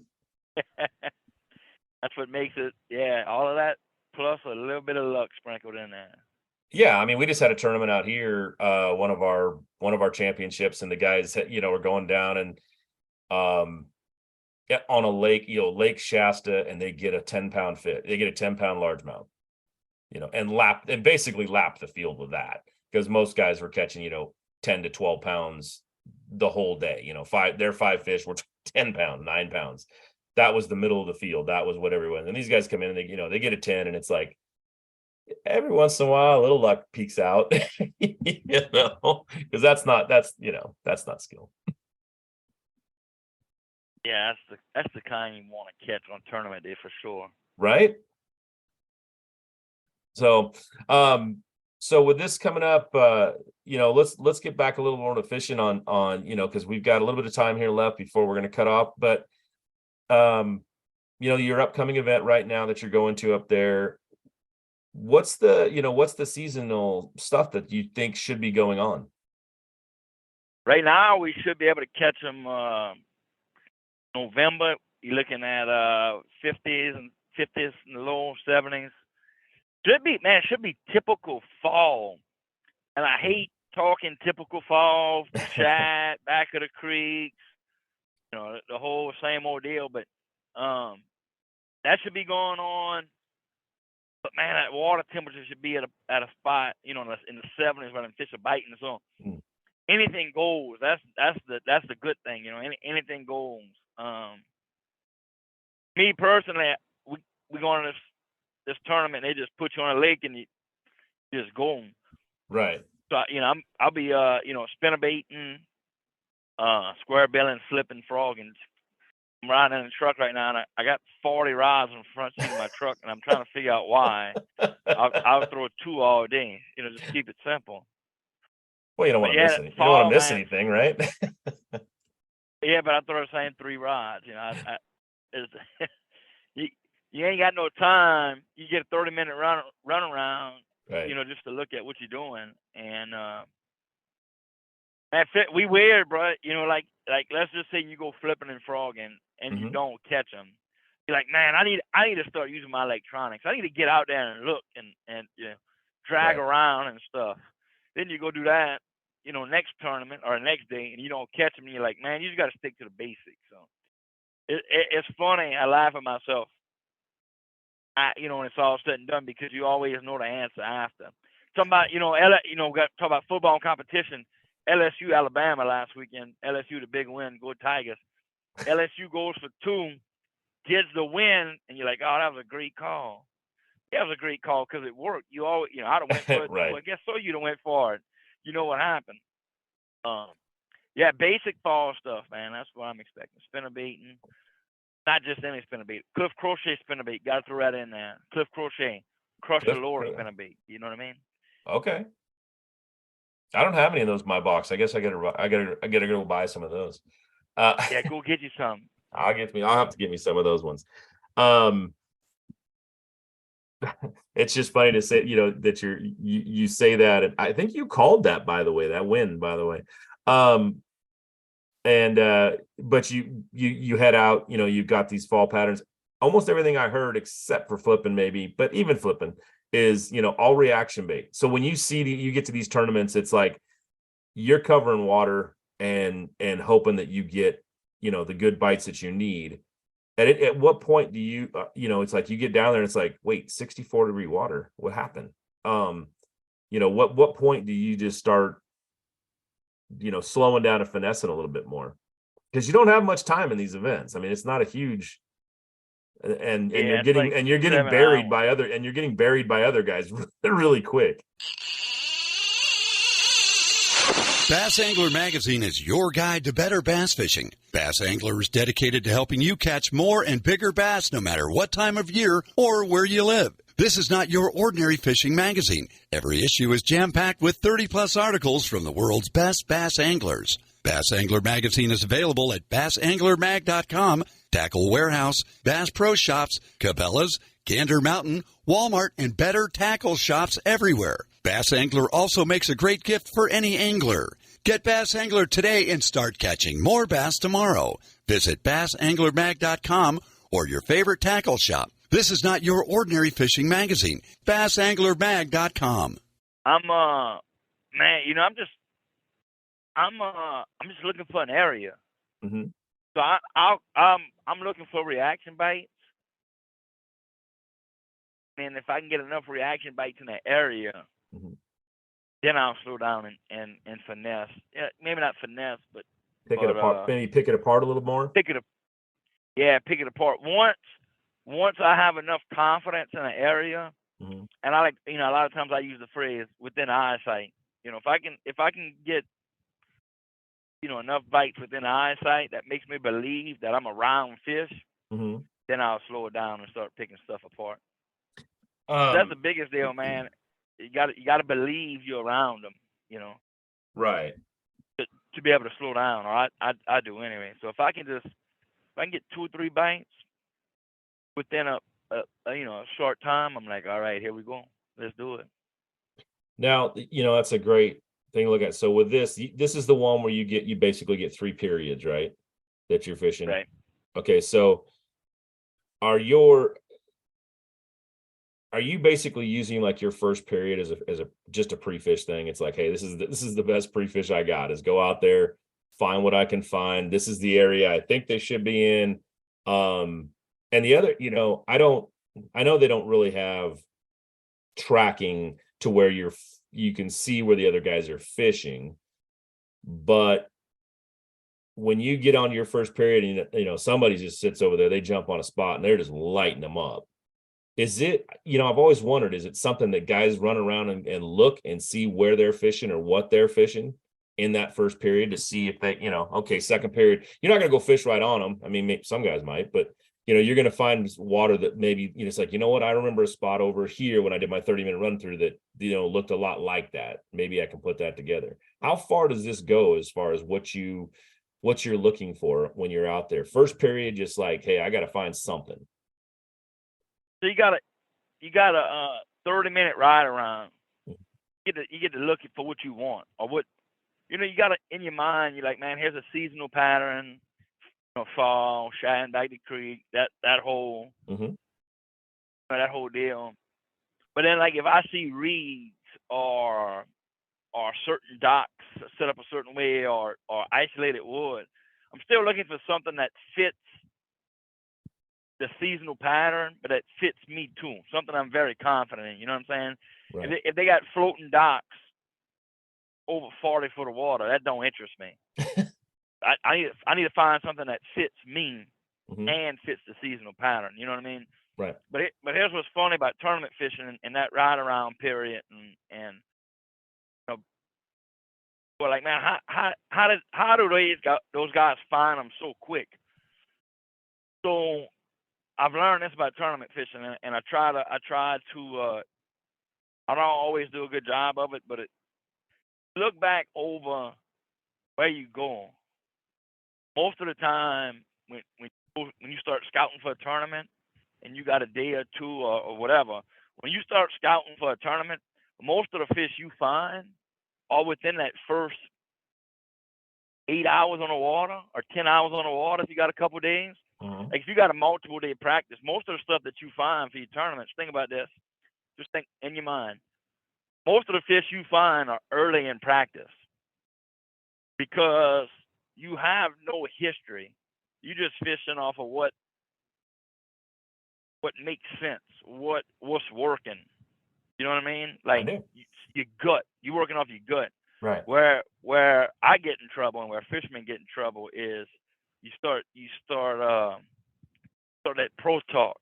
That's what makes it. Yeah, all of that plus a little bit of luck sprinkled in there. Yeah, I mean, we just had a tournament out here, one of our championships, and the guys, were going down and on a lake, Lake Shasta, and they get a 10-pound fish. They get a 10-pound largemouth, and basically lap the field with that, because most guys were catching, 10 to 12 pounds the whole day. Their 5 fish were 10 pounds, 9 pounds. That was the middle of the field. That was what everyone. And these guys come in and they get a 10, and it's like, every once in a while, a little luck peeks out, because that's not skill. Yeah, that's the kind you want to catch on tournament day for sure. Right. So, with this coming up, let's get back a little more to fishing on, because we've got a little bit of time here left before we're going to cut off. But, your upcoming event right now that you're going to up there, what's the seasonal stuff that you think should be going on? Right now, we should be able to catch them November. You're looking at 50s and the low 70s. Should be typical fall. And I hate talking typical fall, shad, back of the creeks, the whole same ordeal. But that should be going on. But man, that water temperature should be at a spot, in the 70s when the fish are biting. So anything goes. That's the good thing, anything goes. Me personally, we going to this tournament. They just put you on a lake and you just go. Right. So I'll be spinnerbaiting, square billing, flipping, frogging. I'm riding in the truck right now, and I got 40 rods in the front seat of my truck, and I'm trying to figure out why. I'll throw 2 all day, just keep it simple. Well, you don't want to miss anything. You don't want to miss anything, right? Yeah, but I throw the same 3 rods. You ain't got no time. You get a 30-minute run around, right. Just to look at what you're doing. And we weird, bro. Like let's just say you go flipping and frogging and you don't catch them. You're like, man, I need to start using my electronics. I need to get out there and look and drag around and stuff. Then you go do that, next tournament or next day, and you don't catch them. And you're like, man, you just got to stick to the basics. So it's funny. I laugh at myself. When it's all said and done, because you always know the answer after. Talking about, talk about football competition. LSU, Alabama last weekend. LSU, the big win. Go Tigers. LSU goes for 2, gets the win, and you're like, oh, that was a great call. Yeah, it was a great call because it worked. You always, I'd have went for it. Right. Well, I guess so. You'd have went for it. You know what happened. Yeah, basic fall stuff, man. That's what I'm expecting. Spinnerbaiting. Not just any spinnerbait. Cliff Crochet spinnerbait. Got to throw that in there. Cliff Crochet. Crush the lure spinnerbait. You know what I mean? Okay. I don't have any of those in my box. I guess I gotta go buy some of those. Yeah, go get you some. I'll have to get me some of those ones. It's just funny to say, that you say that, and I think you called that, by the way, that win, by the way. And but you head out, you know, you've got these fall patterns. Almost everything I heard, except for flipping maybe, but even flipping is, you know, all reaction bait. So when you get to these tournaments, it's like you're covering water and hoping that you get, you know, the good bites that you need. At what point do you, you know, it's like you get down there and it's like, wait, 64-degree water, what happened? You know, what point do you just start, you know, slowing down and finessing a little bit more? Because you don't have much time in these events. I mean, it's not a huge, and Yeah, it's like you're getting 7 buried hours. by other guys really quick. Bass Angler Magazine is your guide to better bass fishing. Bass Angler is dedicated to helping you catch more and bigger bass no matter what time of year or where you live. This is not your ordinary fishing magazine. Every issue is jam-packed with 30-plus articles from the world's best bass anglers. Bass Angler Magazine is available at bassanglermag.com, Tackle Warehouse, Bass Pro Shops, Cabela's, Gander Mountain, Walmart, and better tackle shops everywhere. Bass Angler also makes a great gift for any angler. Get Bass Angler today and start catching more bass tomorrow. Visit bassanglermag.com or your favorite tackle shop. This is not your ordinary fishing magazine. bassanglermag.com. Man, you know, I'm just looking for an area. Mm-hmm. So I'm looking for reaction bites. And if I can get enough reaction bites in that area, Mm-hmm. then I'll slow down and finesse. Yeah, maybe not finesse, but Pick it apart. Maybe pick it apart a little more. pick it apart. Once I have enough confidence in an area, Mm-hmm. and I like, you know, a lot of times I use the phrase within eyesight. You know, if I can get, you know, enough bites within eyesight that makes me believe that I'm around fish, Mm-hmm. then I'll slow it down and start picking stuff apart. That's the biggest deal, man. You got to believe you're around them, you know, Right. to be able to slow down. Or I do anyway. So if I can get 2 or 3 bites within a you know, a short time, I'm like, all right, here we go, let's do it. Now, you know, that's a great thing to look at. So with this is the one where you basically get 3 periods, right? That you're fishing. Right. Okay, so are you basically using like your first period as a just a pre-fish thing? It's like, hey, this is the best pre-fish I got, is go out there, find what I can find. This is the area I think they should be in. And the other, you know, I know they don't really have tracking to where you can see where the other guys are fishing, but when you get on your first period and, you know, somebody just sits over there, they jump on a spot and they're just lighting them up. Is it, you know, I've always wondered, is it something that guys run around and look and see where they're fishing or what they're fishing in that first period to see if they, you know, okay, second period, you're not going to go fish right on them. I mean, maybe some guys might, but, you know, you're going to find water that maybe, you know, it's like, you know what, I remember a spot over here when I did my 30-minute run through that, you know, looked a lot like that. Maybe I can put that together. How far does this go as far as what you're looking for when you're out there? First period, just like, hey, I got to find something. So you got a 30-minute ride around. You get to look for what you want, or what, you know, you got it in your mind. You're like, man, here's a seasonal pattern, you know, fall, Cheyenne back to creek, that whole Mm-hmm. that whole deal. But then, like, if I see reeds or certain docks set up a certain way, or isolated wood, I'm still looking for something that fits the seasonal pattern, but that fits me too. Something I'm very confident in. You know what I'm saying? Right. If they got floating docks over 40 foot of water, that don't interest me. I need to find something that fits me Mm-hmm. and fits the seasonal pattern. You know what I mean? Right. But here's what's funny about tournament fishing and that ride around period, and you know, well, like, man, how do those guys find them so quick? So I've learned this about tournament fishing, and I don't always do a good job of it, but look back over where you go. Most of the time, when you start scouting for a tournament, and you got a day or two or whatever, when you start scouting for a tournament, most of the fish you find are within that first 8 hours on the water or 10 hours on the water if you got a couple days. Mhm. Like if you got a multiple day practice, most of the stuff that you find for your tournaments, think about this. Just think in your mind. Most of the fish you find are early in practice because you have no history. You just fishing off of what makes sense, what's working. You know what I mean? Like your gut. You're working off your gut. Right. Where I get in trouble and where fishermen get in trouble is you start that pro talk.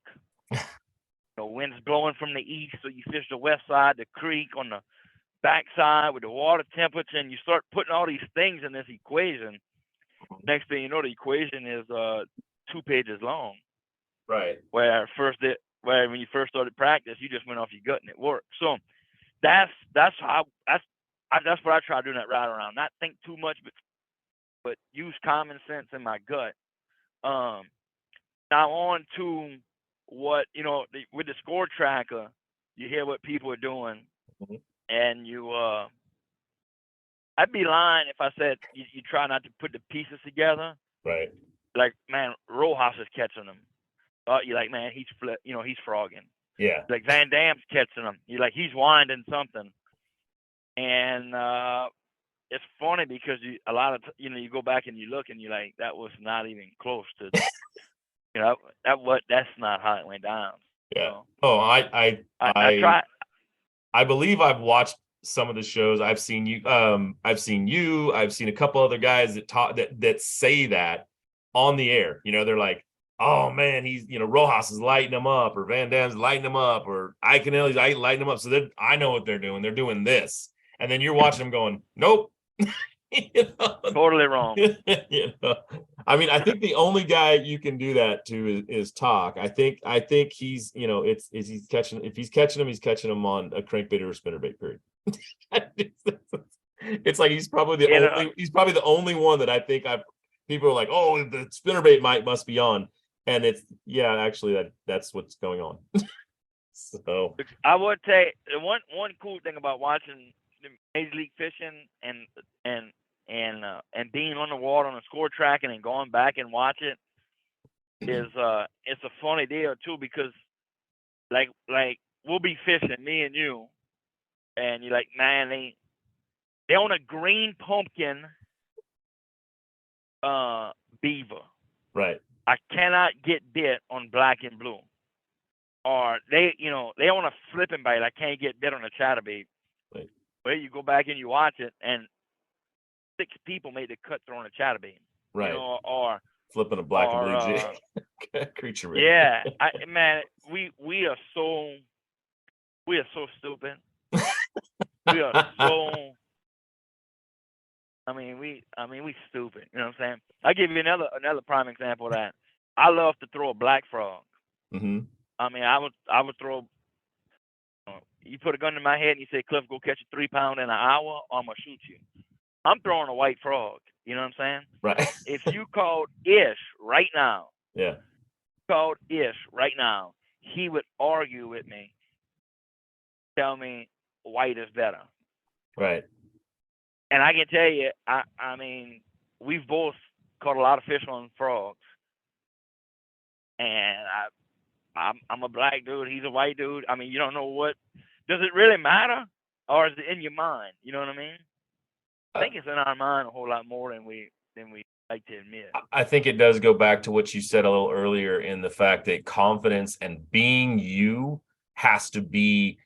Wind's blowing from the east, so you fish the west side, the creek on the backside with the water temperature, and you start putting all these things in this equation. Next thing you know, the equation is 2 pages long. Right. Where when you first started practice, you just went off your gut and it worked. So that's what I try doing that ride around. Not think too much, but use common sense in my gut. Now on to what with the score tracker, you hear what people are doing, and I'd be lying if I said you try not to put the pieces together. Right. Like, man, Rojas is catching them. You're like, man, he's frogging. Yeah. Like Van Dam's catching them. You're like, he's winding something. And it's funny because a lot of you go back and you look and you're like, that was not even close to. That's not how it went down. Yeah. So, I try. I believe I've watched some of the shows. I've seen you. I've seen a couple other guys that talk that say that on the air. They're like, oh man, he's Rojas is lighting him up, or Van Dam's lighting him up, or Iconelli's lighting him up. So I know what they're doing. They're doing this, and then you're watching them going, nope. Totally wrong. I mean, I think the only guy you can do that to is Talk. I think he's he's catching him on a crankbait or a spinnerbait period. It's like he's probably the only one that I think people are like, oh, the spinnerbait must be on, and it's actually that's what's going on. So I would say one cool thing about watching the Major League fishing and being on the water on the score track and then going back and watch it is it's a funny deal too, because like we'll be fishing, me and you, and you're like, man, they on a green pumpkin beaver. Right. I cannot get bit on black and blue. Or they on a flipping bait. I can't get bit on a chatterbait. Right. Well, you go back and you watch it, and 6 people made the cut throwing a chatterbait. Right. Or flipping a black and blue jig creature bait. Yeah, man, we are so stupid. We are so. I mean, we stupid. You know what I'm saying? I'll give you another prime example of that. I love to throw a black frog. Mm-hmm. I mean, I would throw. You put a gun in my head and you say, Cliff, go catch a 3-pound in an hour, or I'm gonna shoot you. I'm throwing a white frog. You know what I'm saying? Right. If you called Ish right now, he would argue with me, tell me white is better. Right. And I can tell you, I mean, we've both caught a lot of fish on frogs, and I'm a black dude. He's a white dude. I mean, you don't know what. Does it really matter, or is it in your mind? You know what I mean? I think it's in our mind a whole lot more than we like to admit. I think it does go back to what you said a little earlier, in the fact that confidence and being you has to be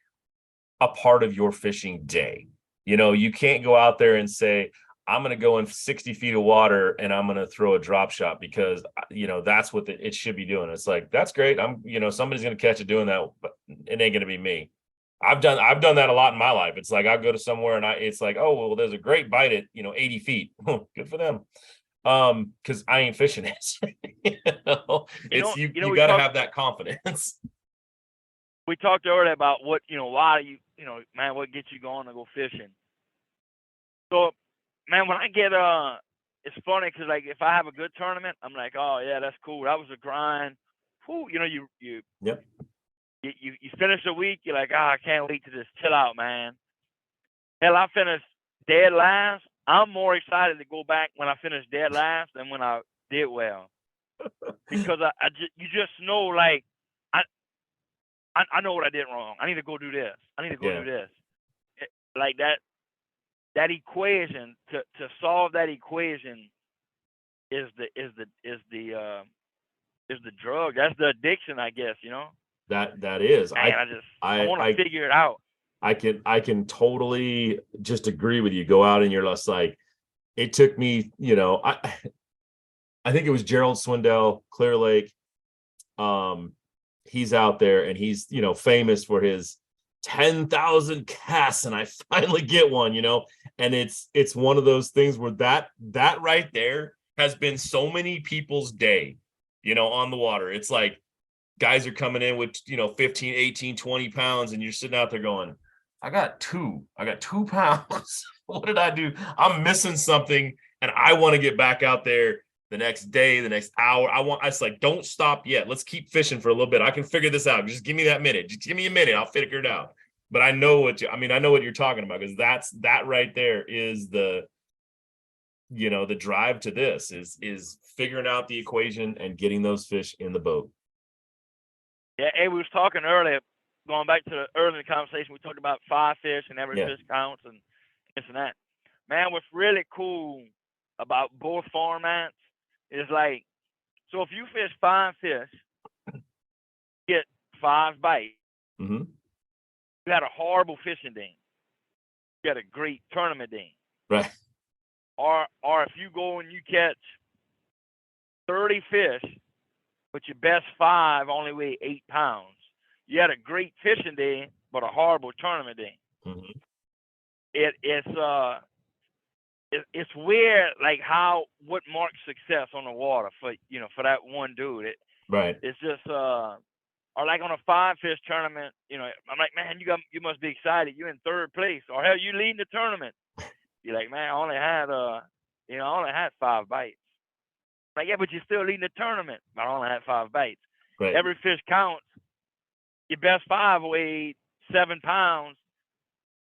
a part of your fishing day. You can't go out there and say, I'm going to go in 60 feet of water and I'm going to throw a drop shot because, that's what it should be doing. It's like, that's great. Somebody's going to catch it doing that, but it ain't going to be me. I've done that a lot in my life. It's like, I'll go to somewhere and it's like, oh, well, there's a great bite at, 80 feet. Good for them. Cause I ain't fishing it. You got to have that confidence. We talked earlier about what, why do you, man, what gets you going to go fishing? So, man, when I get, it's funny because, like, if I have a good tournament, I'm like, oh, yeah, that's cool. That was a grind. Whew, Yep. You finish the week, you're like, I can't wait to just chill out, man. Hell, I finished dead last, I'm more excited to go back when I finished dead last than when I did well, because you just know, like, I know what I did wrong. I need to go do this. I need to go do this. Like that equation, to solve that equation is the drug. That's the addiction, I guess, you know. That is. Man, I want to figure it out. I can totally just agree with you. Go out and you're just like, it took me, you know, I think it was Gerald Swindell, Clear Lake. He's out there and he's, you know, famous for his 10,000 casts, and I finally get one, you know. And it's one of those things where that right there has been so many people's day, you know, on the water. It's like guys are coming in with, you know, 15, 18, 20 pounds, and you're sitting out there going, I got 2 pounds. What did I do? I'm missing something, and I want to get back out there the next day, the next hour. It's like, don't stop yet. Let's keep fishing for a little bit. I can figure this out. Just give me that minute. Just give me a minute. I'll figure it out. But I know what you're talking about, because that right there is the, you know, the drive to this is figuring out the equation and getting those fish in the boat. Yeah, hey, we was talking earlier, going back to the earlier conversation, we talked about 5 fish and every fish counts and this and that. Man, what's really cool about both formats is, like, so if you fish 5 fish, get 5 bites. Mm-hmm. You had a horrible fishing day. You had a great tournament day. Right. Or if you go and you catch 30 fish, but your best 5 only weigh 8 pounds. You had a great fishing day, but a horrible tournament day. Mm-hmm. It's weird, like, what marks success on the water for that one dude. Right. It's just or like on a 5 fish tournament, you know, I'm like, man, you must be excited. You're in 3rd place, or hell, you leading the tournament. You're like, man, I only had 5 bites. Like, yeah, but you're still leading the tournament. But I only had 5 bites. Right. Every fish counts. Your best 5 weighed 7 pounds,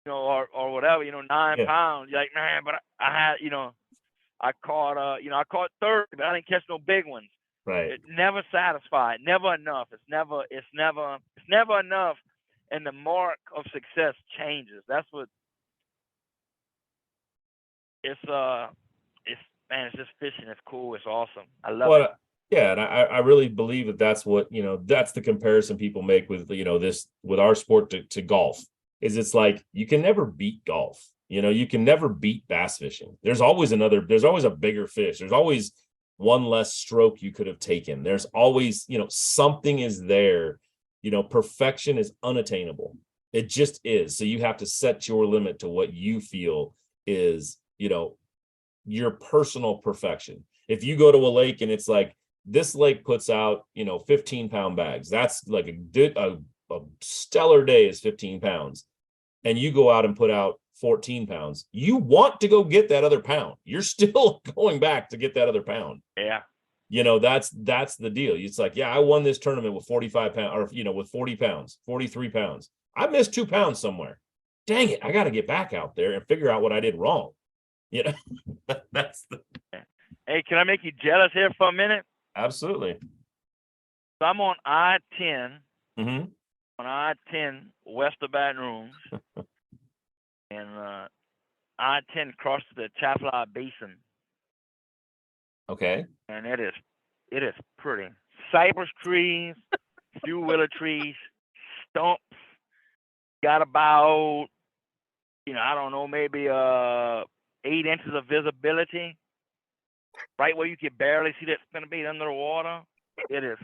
you know, or whatever, you know, 9 pounds. You're like, man, but I had, you know, I caught 30, but I didn't catch no big ones. Right. It never satisfied, never enough. It's never enough, and the mark of success changes. That's what it's just fishing. It's cool. It's awesome. I love it. Yeah, and I really believe that that's what, you know, that's the comparison people make with, you know, this, with our sport to golf, is it's like, you can never beat golf. You know, you can never beat bass fishing. There's always a bigger fish. There's always one less stroke you could have taken. There's always, you know, something is there. You know, perfection is unattainable. It just is. So you have to set your limit to what you feel is, you know, your personal perfection. If you go to a lake and it's like, this lake puts out, you know, 15-pound bags, that's like a stellar day is 15 pounds. And you go out and put out 14 pounds, you want to go get that other pound. You're still going back to get that other pound. Yeah. You know, that's the deal. It's like, yeah, I won this tournament with 45 pounds, or, you know, with 40 pounds, 43 pounds. I missed 2 pounds somewhere. Dang it. I got to get back out there and figure out what I did wrong. You know, that's the. Hey, can I make you jealous here for a minute? Absolutely. So I'm on I-10. Mm-hmm. On I-10 west of Baton Rouge. And I-10 crosses the Chafla Basin. Okay. And it is pretty. Cypress trees, few willow trees, stumps. Got about, you know, I don't know, maybe 8 inches of visibility. Right where you can barely see that spinnerbait under the water. It's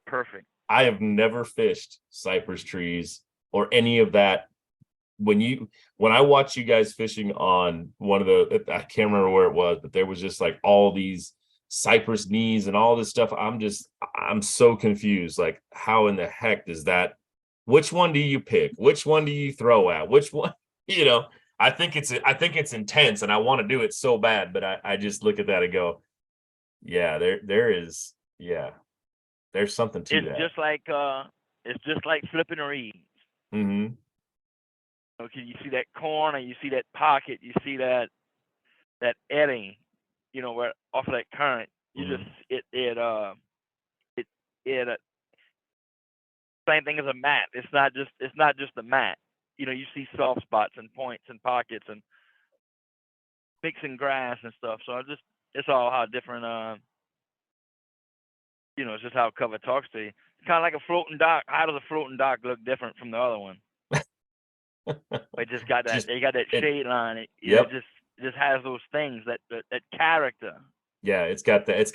perfect. I have never fished cypress trees or any of that. When I watch you guys fishing on one of the, I can't remember where it was, but there was just like all these cypress knees and all this stuff. I'm so confused. Like, how in the heck does that, which one do you pick? Which one do you throw at? Which one, you know, I think it's intense and I want to do it so bad, but I just look at that and go, yeah, there is, yeah, there's something to that. It's just like flipping a reed. Mm-hmm. Okay, you see that corner, you see that pocket, you see that eddying, where off of that current. You just same thing as a mat. It's not just a mat. You see soft spots and points and pockets and mixing grass and stuff. So it's all how different it's just how cover talks to you. It's kind of like a floating dock. How does a floating dock look different from the other one? It just got that. They got that shade line. It just has those things that character. Yeah, it's got that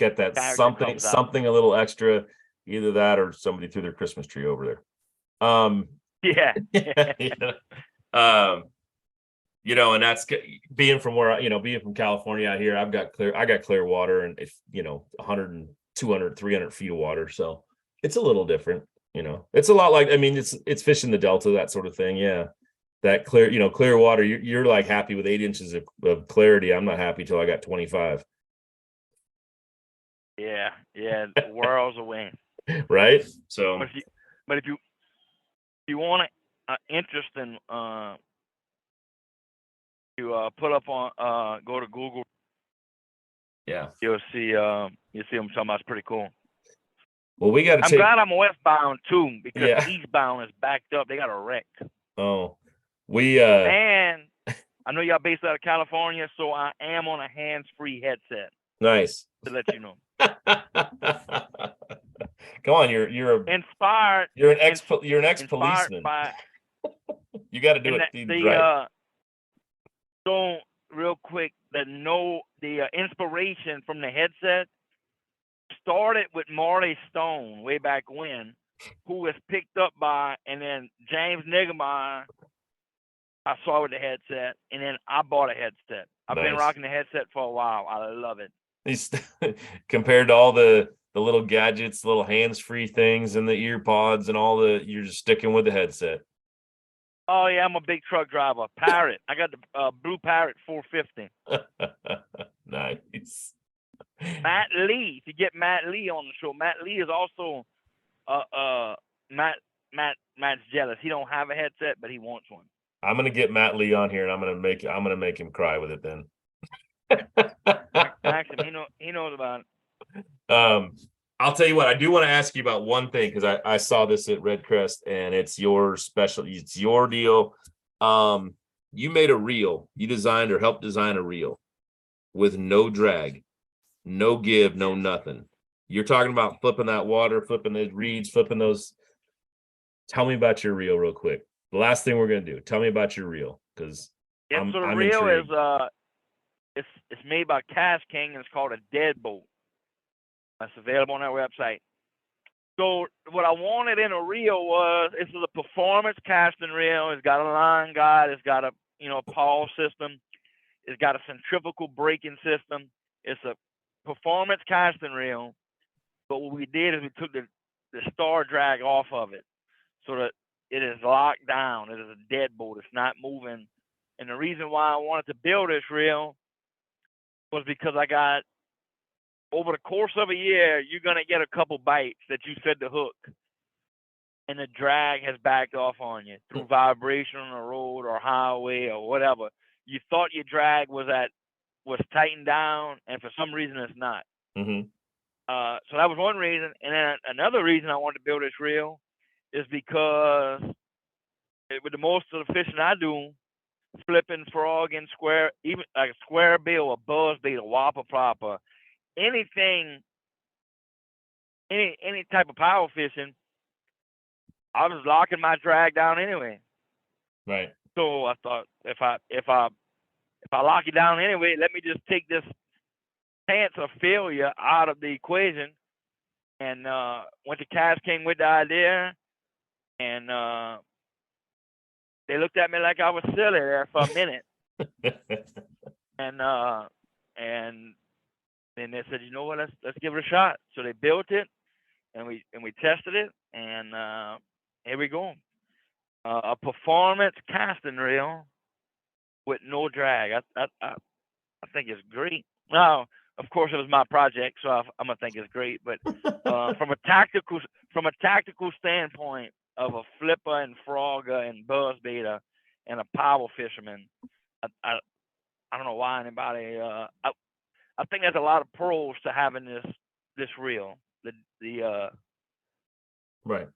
something a little extra, either that or somebody threw their Christmas tree over there. Yeah. And that's being from being from California out here. I got clear water, and 100, 200, 300 feet of water. So it's a little different, it's a lot like, it's fishing the Delta, that sort of thing. Yeah. That clear water, you're like happy with 8 inches of clarity. I'm not happy till I got 25. Yeah. Worlds away. Right. So, but if you want an interesting, you put up on go to Google. Yeah. You'll see them talking about. It's pretty cool. Well, we got to. I'm glad I'm westbound too, because eastbound is backed up. They got a wreck. Oh, and I know y'all based out of California, so I am on a hands-free headset. Nice. To let you know. Come on, you're inspired. You're an ex-policeman. You got to do it right. So real quick, the inspiration from the headset started with Marty Stone way back when, who was picked up by, and then James Niggemeyer I saw with the headset, and then I bought a headset. I've been rocking the headset for a while. I love it. He's compared to all the little gadgets, little hands-free things and the ear pods and you're just sticking with the headset. Oh yeah, I'm a big truck driver. Parrot. I got the Blue Parrot 450. Nice. Matt Lee. To get Matt Lee on the show. Matt Lee is also Matt's jealous. He don't have a headset, but he wants one. I'm gonna get Matt Lee on here, and I'm gonna make him cry with it then. Ask him. He knows about it. I'll tell you what, I do want to ask you about one thing, because I saw this at Red Crest, and it's your deal. You made a reel. You designed or helped design a reel with no drag, no give, no nothing. You're talking about flipping that water, flipping the reeds, flipping those. Tell me about your reel real quick. The last thing we're gonna do. Tell me about your reel, because so the reel intrigued. Is it's made by Cast King, and it's called a deadbolt. It's available on our website. So what I wanted in a reel was, this is a performance casting reel. It's got a line guide. It's got a pawl system. It's got a centrifugal braking system. It's a performance casting reel. But what we did is we took the star drag off of it, so that it is locked down. It is a deadbolt. It's not moving. And the reason why I wanted to build this reel was because I got, over the course of a year, you're going to get a couple bites that you set the hook, and the drag has backed off on you through vibration on the road or highway or whatever. You thought your drag was tightened down, and for some reason it's not. Mm-hmm. So that was one reason. And then another reason I wanted to build this reel is because with the most of the fishing I do, flipping frog in square, even like a square bill, a buzz bait, a whopper plopper, anything, any type of power fishing, I was locking my drag down anyway. Right. So I thought, if I lock it down anyway, let me just take this chance of failure out of the equation. And went to Cast King with the idea, and they looked at me like I was silly there for a minute. and then they said, you know what, let's give it a shot. So they built it, and we tested it, and here we go. A performance casting reel with no drag. I think it's great. Now, of course, it was my project, so I'm gonna think it's great. But from a tactical standpoint of a flipper and frogger and buzz baiter, and a power fisherman. I don't know why anybody. I think there's a lot of pros to having this reel. The Right.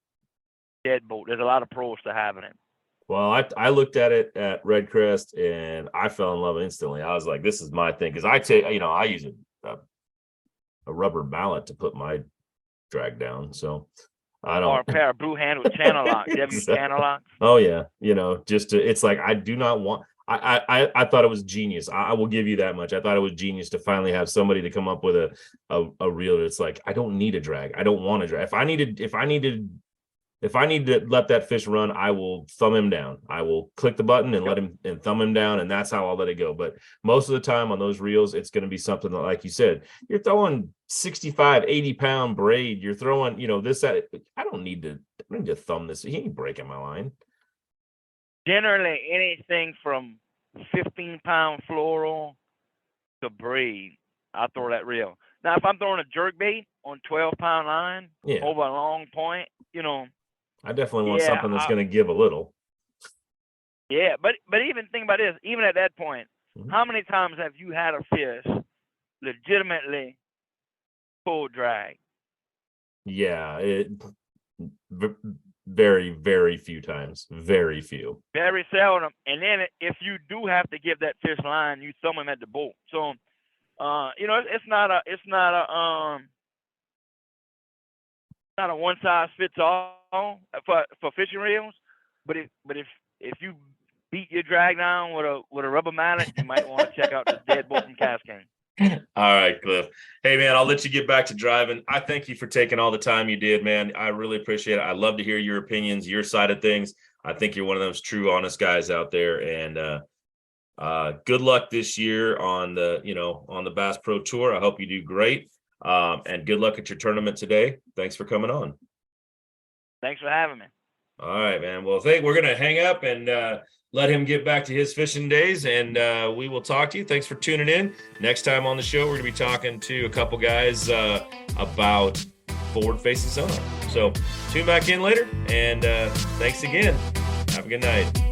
dead boat. There's a lot of pros to having it. Well, I looked at it at Red Crest and I fell in love instantly. I was like, this is my thing. Cause I use a rubber mallet to put my drag down. So I don't. Or a pair of blue handled channel locks. You ever use channel locks? Oh yeah. It's like, I do not want, I thought it was genius. I will give you that much. I thought it was genius to finally have somebody to come up with a reel that's like, I don't need a drag. I don't want to drag. If I need to let that fish run, I will thumb him down. I will click the button and let him and thumb him down, and that's how I'll let it go. But most of the time on those reels, it's going to be something that, like you said, you're throwing 65, 80-pound braid. You're throwing, this, that. I don't need to thumb this. He ain't breaking my line. Generally, anything from 15-pound fluoro to braid, I'll throw that reel. Now, if I'm throwing a jerk bait on 12-pound line over a long point, I definitely want something that's going to give a little. Yeah, but even think about this. Even at that point, how many times have you had a fish legitimately pull drag? Yeah, very, very few times. Very few. Very seldom. And then if you do have to give that fish line, you thumb him at the boat. So, it's not a one size fits all for fishing reels, but if you beat your drag down with a rubber mallet, you might want to check out the dead boat from Cascade. All right, Cliff. Hey man, I'll let you get back to driving. I thank you for taking all the time you did, man. I really appreciate it. I love to hear your opinions, your side of things. I think you're one of those true, honest guys out there. And good luck this year on the Bass Pro Tour. I hope you do great. And good luck at your tournament today. Thanks for coming on. Thanks for having me. All right, man. Well, we're going to hang up and let him get back to his fishing days, and we will talk to you. Thanks for tuning in. Next time on the show, we're going to be talking to a couple guys about forward-facing sonar. So tune back in later, and thanks again. Have a good night.